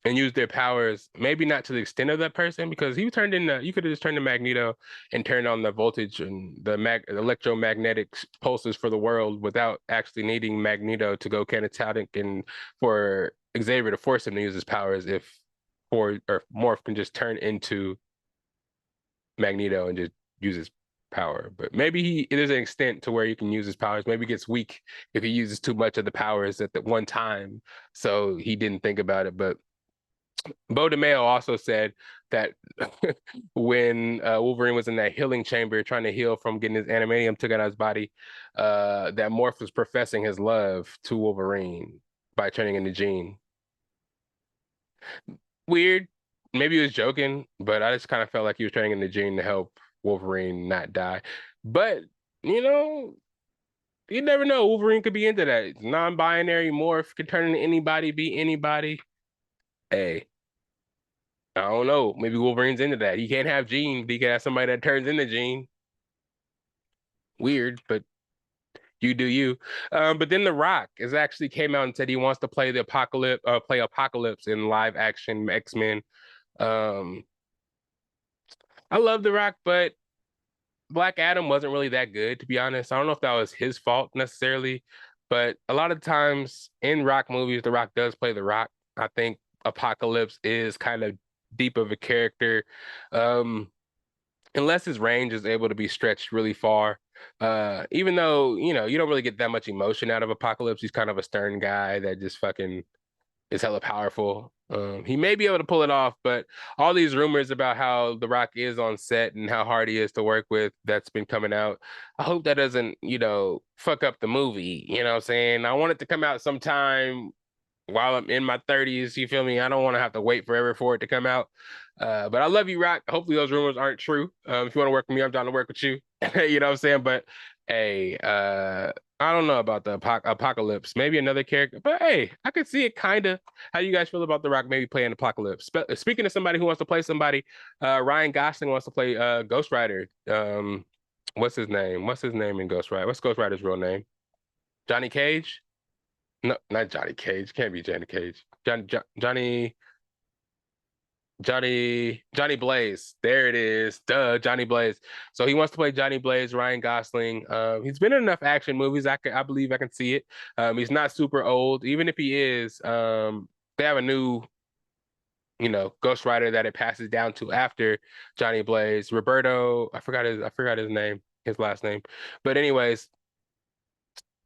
and use their powers, maybe not to the extent of that person, because he turned into, you could have just turned to Magneto and turned on the voltage and the electromagnetic pulses for the world without actually needing Magneto to go catatonic and for Xavier to force him to use his powers or Morph can just turn into Magneto and just use his power. But maybe there's an extent to where he can use his powers. Maybe he gets weak if he uses too much of the powers at the one time. So he didn't think about it. But Bo DeMeo also said that when Wolverine was in that healing chamber trying to heal from getting his adamantium took out of his body, that Morph was professing his love to Wolverine by turning into Jean. Weird. Maybe he was joking, but I just kind of felt like he was turning into Jean to help Wolverine not die. But, you know, you never know. Wolverine could be into that. Non-binary Morph can turn into anybody, be anybody. Hey, I don't know. Maybe Wolverine's into that. He can't have Jean, but he can have somebody that turns into Jean. Weird, but you do you. But then The Rock has actually came out and said he wants to play Apocalypse in live action X-Men. I love The Rock, but Black Adam wasn't really that good, to be honest. I don't know if that was his fault necessarily, but a lot of times in Rock movies, The Rock does play The Rock. I think Apocalypse is kind of deep of a character, unless his range is able to be stretched really far. Even though, you don't really get that much emotion out of Apocalypse. He's kind of a stern guy that just fucking is hella powerful. He may be able to pull it off, but all these rumors about how The Rock is on set and how hard he is to work with that's been coming out, I hope that doesn't, fuck up the movie. You know what I'm saying? I want it to come out sometime while I'm in my 30s, you feel me? I don't want to have to wait forever for it to come out. But I love you, Rock. Hopefully those rumors aren't true. If you want to work with me, I'm down to work with you. You know what I'm saying? But hey, I don't know about the Apocalypse. Maybe another character. But hey, I could see it kind of. How do you guys feel about The Rock maybe playing Apocalypse? Speaking of somebody who wants to play somebody, Ryan Gosling wants to play Ghost Rider. What's his name? What's his name in Ghost Rider? What's Ghost Rider's real name? Johnny Cage? No, not Johnny Cage. Can't be Johnny Cage. Johnny Blaze. There it is. Duh, Johnny Blaze. So he wants to play Johnny Blaze, Ryan Gosling. He's been in enough action movies. I believe I can see it. He's not super old. Even if he is, they have a new, Ghost Rider that it passes down to after Johnny Blaze. Roberto, I forgot his name, his last name. But anyways,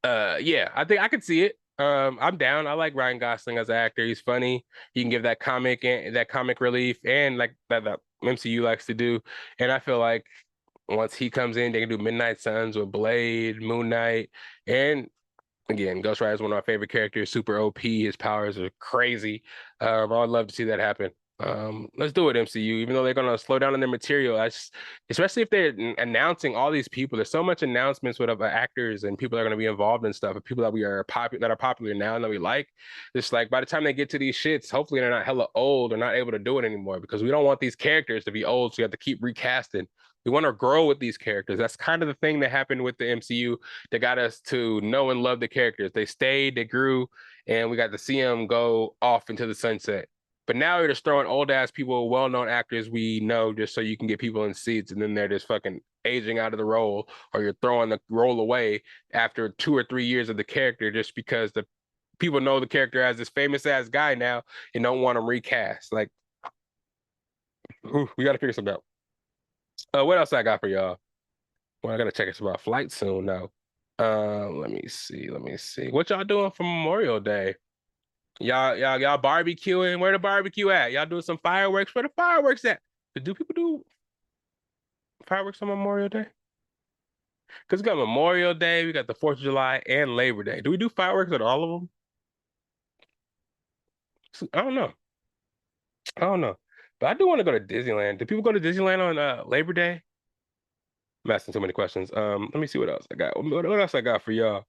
yeah, I think I could see it. I'm down. I like Ryan Gosling as an actor. He's funny. He can give that comic relief and like that MCU likes to do. And I feel like once he comes in, they can do Midnight Suns with Blade, Moon Knight, and again, Ghost Rider is one of my favorite characters. Super OP. His powers are crazy. I'd love to see that happen. Let's do it, MCU. Even though they're gonna slow down on their material, especially if they're announcing all these people. There's so much announcements with actors and people that are gonna be involved in stuff, and people that are popular now and that we like. It's like by the time they get to these shits, hopefully they're not hella old or not able to do it anymore because we don't want these characters to be old, so you have to keep recasting. We want to grow with these characters. That's kind of the thing that happened with the MCU that got us to know and love the characters. They stayed, they grew, and we got to see them go off into the sunset. But now you're just throwing old ass people, well known actors we know, just so you can get people in seats, and then they're just fucking aging out of the role, or you're throwing the role away after 2 or 3 years of the character just because the people know the character as this famous ass guy now and don't want him recast. Like, we got to figure something out. What else I got for y'all? Well, I gotta check about flight soon now. Let me see. What y'all doing for Memorial Day? Y'all barbecuing? Where the barbecue at? Y'all doing some fireworks? Where the fireworks at? Do people do fireworks on Memorial Day? Because we got Memorial Day, we got the 4th of July, and Labor Day. Do we do fireworks at all of them? I don't know. But I do want to go to Disneyland. Do people go to Disneyland on Labor Day? I'm asking so many questions. Let me see what else I got. What else I got for y'all?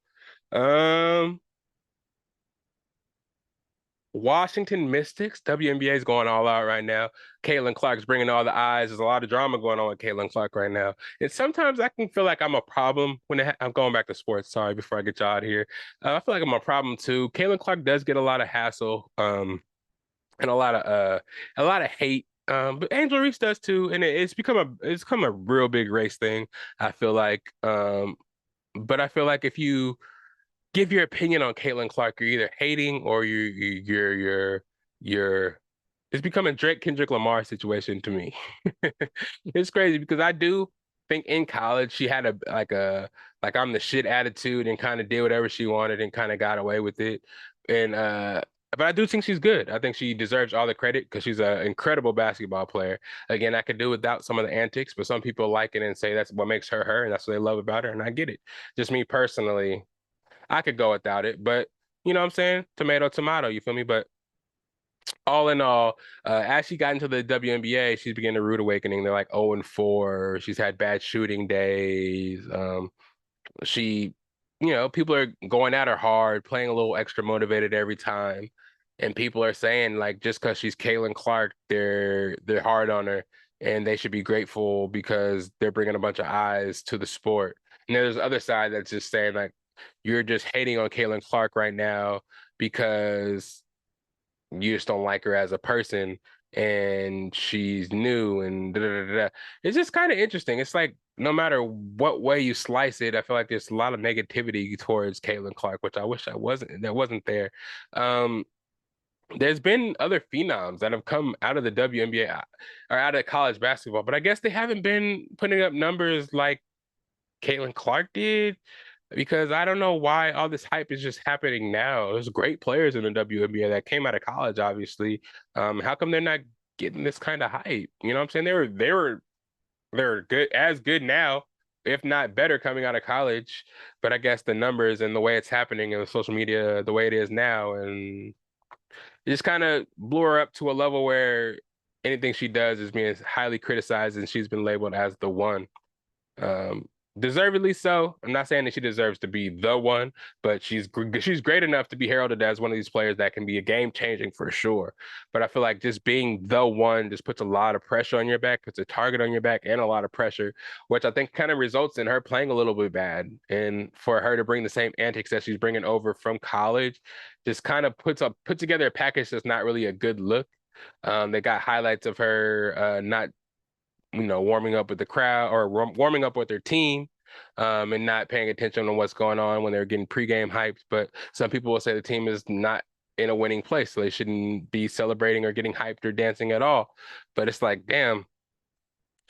Um, Washington Mystics, WNBA is going all out right now. Caitlin Clark's bringing all the eyes. There's a lot of drama going on with Caitlin Clark right now. And sometimes I can feel like I'm a problem when I'm going back to sports. Sorry, before I get you out of here. I feel like I'm a problem too. Caitlin Clark does get a lot of hassle, and a lot of hate. But Angel Reese does too, and it's become a real big race thing. I feel like, but I feel like if you give your opinion on Caitlin Clark, you're either hating or you're it's becoming a Drake Kendrick Lamar situation to me. It's crazy because I do think in college she had a I'm the shit attitude and kind of did whatever she wanted and kind of got away with it. And but I do think she's good. I think she deserves all the credit because she's an incredible basketball player. Again, I could do without some of the antics, but some people like it and say that's what makes her her and that's what they love about her. And I get it. Just me personally, I could go without it, but you know what I'm saying? Tomato, tomato, you feel me? But all in all, as she got into the WNBA, she's beginning a rude awakening. They're like 0-4. She's had bad shooting days. She, people are going at her hard, playing a little extra motivated every time. And people are saying like just because she's Caitlin Clark, they're hard on her, and they should be grateful because they're bringing a bunch of eyes to the sport. And there's the other side that's just saying like you're just hating on Caitlin Clark right now because you just don't like her as a person and she's new and da, da, da, da. It's just kind of interesting. It's like no matter what way you slice it, I feel like there's a lot of negativity towards Caitlin Clark, which I wish that wasn't there. There's been other phenoms that have come out of the WNBA or out of college basketball, but I guess they haven't been putting up numbers like Caitlin Clark did because I don't know why all this hype is just happening now. There's great players in the WNBA that came out of college, obviously. How come they're not getting this kind of hype? You know what I'm saying? They're good now, if not better coming out of college. But I guess the numbers and the way it's happening and the social media, the way it is now, and it just kind of blew her up to a level where anything she does is being highly criticized and she's been labeled as the one. Deservedly so. I'm not saying that she deserves to be the one, but she's great enough to be heralded as one of these players that can be a game changing for sure. But I feel like just being the one just puts a lot of pressure on your back, puts a target on your back, and a lot of pressure, which I think kind of results in her playing a little bit bad. And for her to bring the same antics that she's bringing over from college, just kind of put together a package that's not really a good look. They got highlights of her not warming up with the crowd or warming up with their team, and not paying attention to what's going on when they're getting pregame hyped. But some people will say the team is not in a winning place, so they shouldn't be celebrating or getting hyped or dancing at all. But it's like, damn,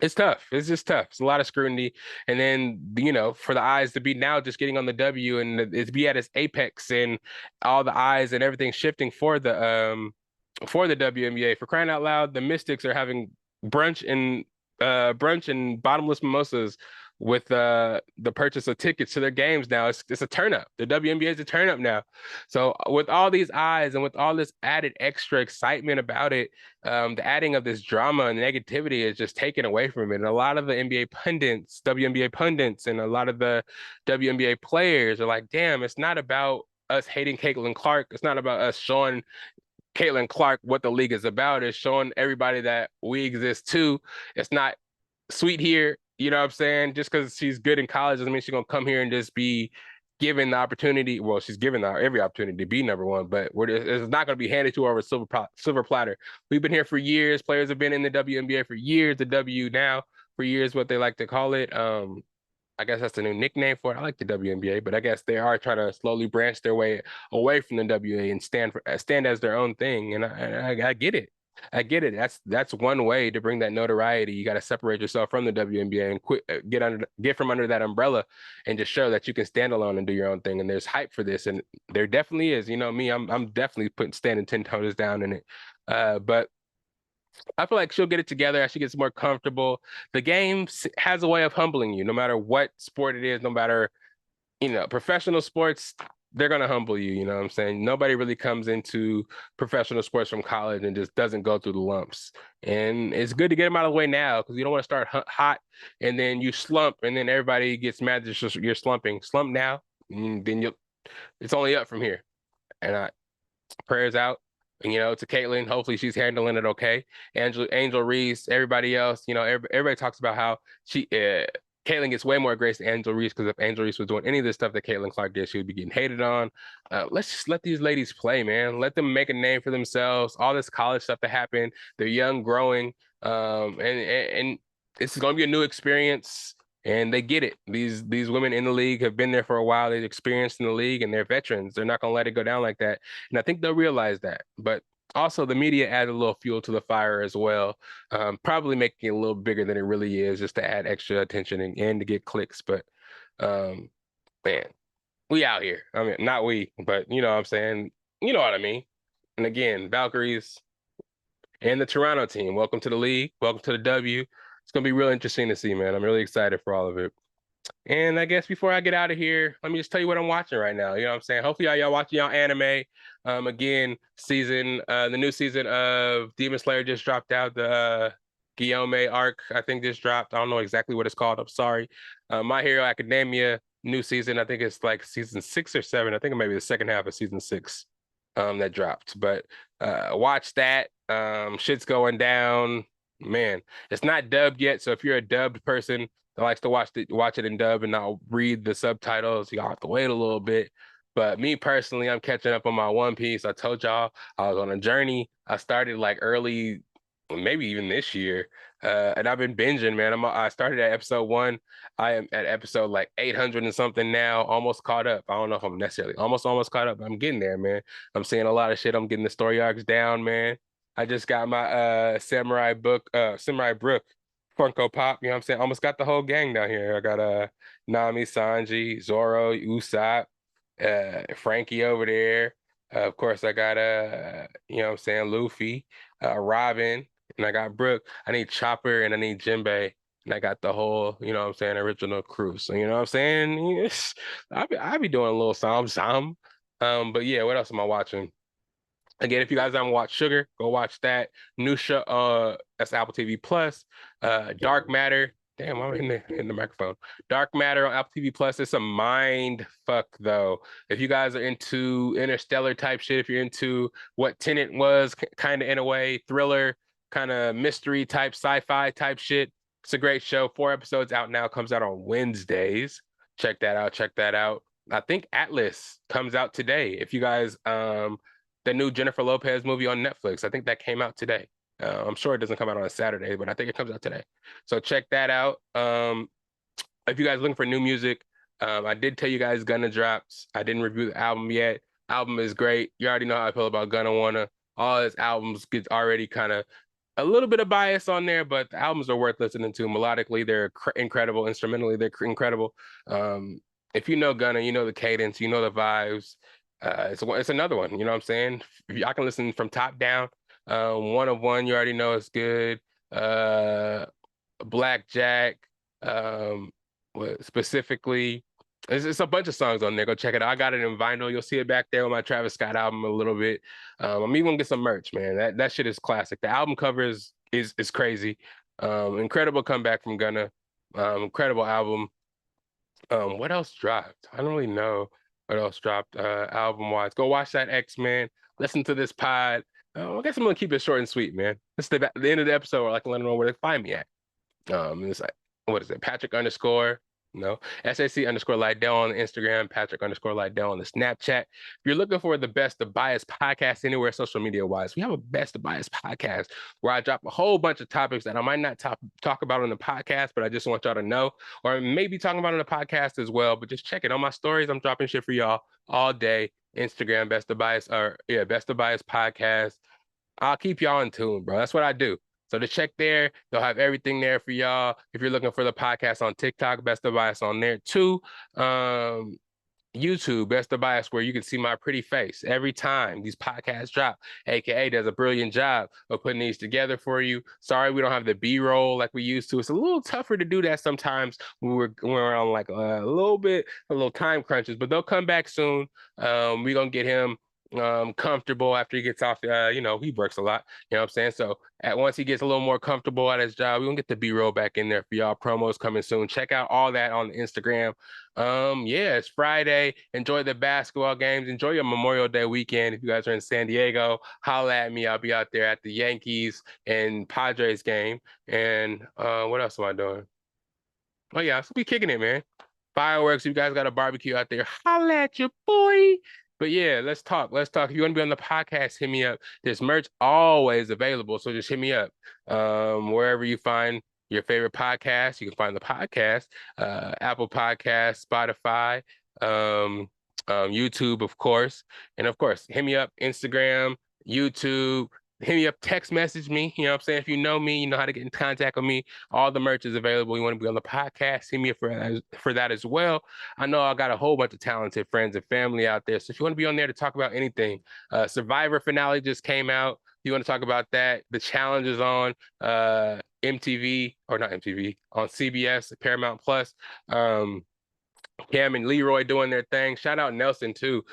it's tough. It's just tough. It's a lot of scrutiny. And then, for the eyes to be now just getting on the W and it's be at its apex and all the eyes and everything shifting for the WNBA. For crying out loud, the Mystics are having brunch and bottomless mimosas with the purchase of tickets to their games now. It's a turn up. The WNBA is a turn up now. So with all these eyes and with all this added extra excitement about it, the adding of this drama and negativity is just taken away from it. And a lot of the NBA pundits, WNBA pundits, and a lot of the WNBA players are like, damn, it's not about us hating Caitlin Clark. It's not about us showing Caitlin Clark what the league is about. It's showing everybody that we exist too. It's not sweet here. You know what I'm saying? Just because she's good in college doesn't mean she's gonna come here and just be given the opportunity. Well, she's given every opportunity to be number one, but it's not going to be handed to her over silver platter. We've been here for years. Players have been in the WNBA for years. The W now for years, what they like to call it. I guess that's the new nickname for it. I like the WNBA, but I guess they are trying to slowly branch their way away from the WA and stand as their own thing. And I get it. I get it. That's one way to bring that notoriety. You got to separate yourself from the WNBA and quit, get from under that umbrella, and just show that you can stand alone and do your own thing. And there's hype for this, and there definitely is. You know me, I'm definitely standing 10 toes down in it. But I feel like she'll get it together as she gets more comfortable. The game has a way of humbling you, no matter what sport it is, no matter, professional sports, they're going to humble you. You know what I'm saying? Nobody really comes into professional sports from college and just doesn't go through the lumps. And it's good to get them out of the way now, because you don't want to start hot and then you slump and then everybody gets mad that you're slumping. Slump now, and then it's only up from here. And prayers out, to Caitlin. Hopefully she's handling it okay. Angel Reese, everybody else, everybody talks about how Caitlin gets way more grace than Angel Reese, because if Angel Reese was doing any of this stuff that Caitlin Clark did, she would be getting hated on. Let's just let these ladies play, man. Let them make a name for themselves. All this college stuff that happened, they're young, growing, and this is going to be a new experience. And they get it. These women in the league have been there for a while. They've experienced in the league, and they're veterans. They're not going to let it go down like that. And I think they'll realize that. But also, the media added a little fuel to the fire as well, probably making it a little bigger than it really is, just to add extra attention and to get clicks. But, man, we out here. I mean, not we, but you know what I'm saying? You know what I mean? And again, Valkyries and the Toronto team, welcome to the league. Welcome to the W. It's going to be real interesting to see, man. I'm really excited for all of it. And I guess before I get out of here, let me just tell you what I'm watching right now. You know what I'm saying? Hopefully y'all watching y'all anime. Again, the new season of Demon Slayer just dropped out. The Guillaume arc, I think, just dropped. I don't know exactly what it's called. I'm sorry. My Hero Academia, new season. I think it's like season 6 or 7. I think it might be the second half of season 6 that dropped. But watch that. Shit's going down. Man, it's not dubbed yet, so if you're a dubbed person that likes to watch it in dub and not read the subtitles, you have to wait a little bit. But me personally, I'm catching up on my One Piece. I told y'all I was on a journey. I started like early, maybe even this year, and I've been binging, man. I started at episode 1. I am at episode like 800 and something now, almost caught up. I don't know if I'm necessarily almost caught up, but I'm getting there, man. I'm seeing a lot of shit. I'm getting the story arcs down, man. I just got my Samurai Brook Funko Pop, you know what I'm saying? Almost got the whole gang down here. I got Nami, Sanji, Zoro, Usopp, Frankie over there. Of course, I got you know what I'm saying, Luffy, Robin, and I got Brook. I need Chopper and I need Jinbei. And I got the whole, you know what I'm saying, original crew. So, you know what I'm saying? I be doing a little some. But yeah, what else am I watching? Again, if you guys haven't watched Sugar, go watch that new show. That's Apple TV Plus. Dark Matter. Damn, I'm in the microphone. Dark Matter on Apple TV Plus. It's a mind fuck though. If you guys are into interstellar type shit, if you're into what Tenet was, kind of in a way, thriller, kind of mystery type, sci-fi type shit, it's a great show. 4 episodes out now. Comes out on Wednesdays. Check that out. I think Atlas comes out today. If you guys the new Jennifer Lopez movie on Netflix. I think that came out today. I'm sure it doesn't come out on a Saturday, but I think it comes out today. So check that out. If you guys looking for new music, I did tell you guys Gunna drops. I didn't review the album yet. Album is great. You already know how I feel about Gunna Wanna. All his albums get already kind of a little bit of bias on there, but the albums are worth listening to. Melodically, they're incredible. Instrumentally, they're incredible. If you know Gunna, you know the cadence, you know the vibes. It's another one, you know what I'm saying? I can listen from top down. One of One, you already know it's good. Blackjack, specifically. It's a bunch of songs on there. Go check it out. I got it in vinyl. You'll see it back there on my Travis Scott album a little bit. I'm even gonna get some merch, man. That shit is classic. The album cover is crazy. Incredible comeback from Gunna. Incredible album. What else dropped? I don't really know what else dropped album wise. Go watch that XMen. Listen to this pod. I guess I'm gonna keep it short and sweet, man. This is the end of the episode where I can let them know where to find me at. And it's like, what is it? Patrick underscore, no, SAC underscore Lydell on the Instagram, Patrick underscore Lydell on the Snapchat. If you're looking for the Best of Bias podcast anywhere social media wise, we have a Best of Bias podcast where I drop a whole bunch of topics that I might not talk about on the podcast, but I just want y'all to know, or maybe talking about on the podcast as well. But just check it on my stories. I'm dropping shit for y'all all day. Instagram, Best of Bias, Best of Bias podcast. I'll keep y'all in tune, bro. That's what I do. So to check there, they'll have everything there for y'all. If you're looking for the podcast on TikTok, Best of Bias on there too. YouTube, Best of Bias, where you can see my pretty face every time these podcasts drop. AKA does a brilliant job of putting these together for you. Sorry, we don't have the B-roll like we used to. It's a little tougher to do that sometimes when we're on like a little time crunches, but they'll come back soon. We're gonna get him comfortable after he gets off. He works a lot, you know what I'm saying? So once he gets a little more comfortable at his job, we're gonna get the B-roll back in there for y'all. Promos coming soon. Check out all that on the Instagram. It's Friday. Enjoy the basketball games. Enjoy your Memorial Day weekend. If you guys are in San Diego, holla at me. I'll be out there at the Yankees and Padres game. And what else am I doing? Oh yeah, so be kicking it, man. Fireworks. You guys got a barbecue out there, holla at your boy. But yeah, let's talk. If you want to be on the podcast, hit me up. There's merch always available, so just hit me up. Wherever you find your favorite podcast, you can find the podcast, Apple Podcasts, Spotify, YouTube, of course. And of course, hit me up, Instagram, YouTube. Hit me up, text message me. You know what I'm saying? If you know me, you know how to get in contact with me. All the merch is available. You want to be on the podcast, hit me up for that as well. I know I got a whole bunch of talented friends and family out there. So if you want to be on there to talk about anything, Survivor finale just came out. You want to talk about that? The challenge is on MTV, or not MTV, on CBS, Paramount Plus. Cam and Leroy doing their thing. Shout out Nelson too.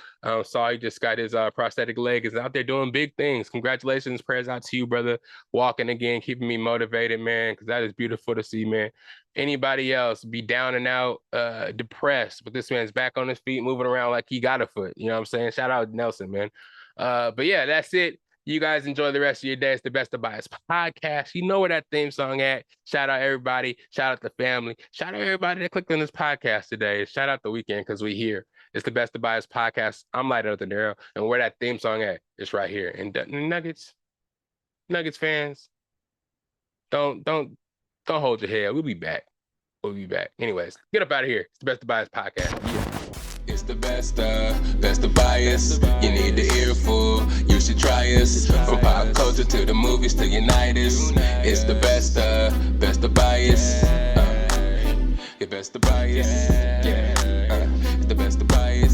Saw he just got his prosthetic leg, is out there doing big things. Congratulations, prayers out to you, brother. Walking again, keeping me motivated, man, because that is beautiful to see, man. Anybody else be down and out, depressed, but this man's back on his feet, moving around like he got a foot. You know what I'm saying? Shout out Nelson, man. But yeah, that's it. You guys enjoy the rest of your day. It's the Best of Bias podcast. You know where that theme song at. Shout out everybody. Shout out the family. Shout out everybody that clicked on this podcast today. Shout out the weekend because we here. It's the Best of Bias podcast. I'm Lydell Dinero, and where that theme song at? It's right here. And Nuggets fans, don't hold your head. We'll be back. Anyways, get up out of here. It's the Best of Bias podcast. Yeah. It's the best of Bias. You need the earful, you should try us. From pop culture to the movies to Unitas. It's the best of Bias. Your best of Bias. Yeah, it's the best of Bias.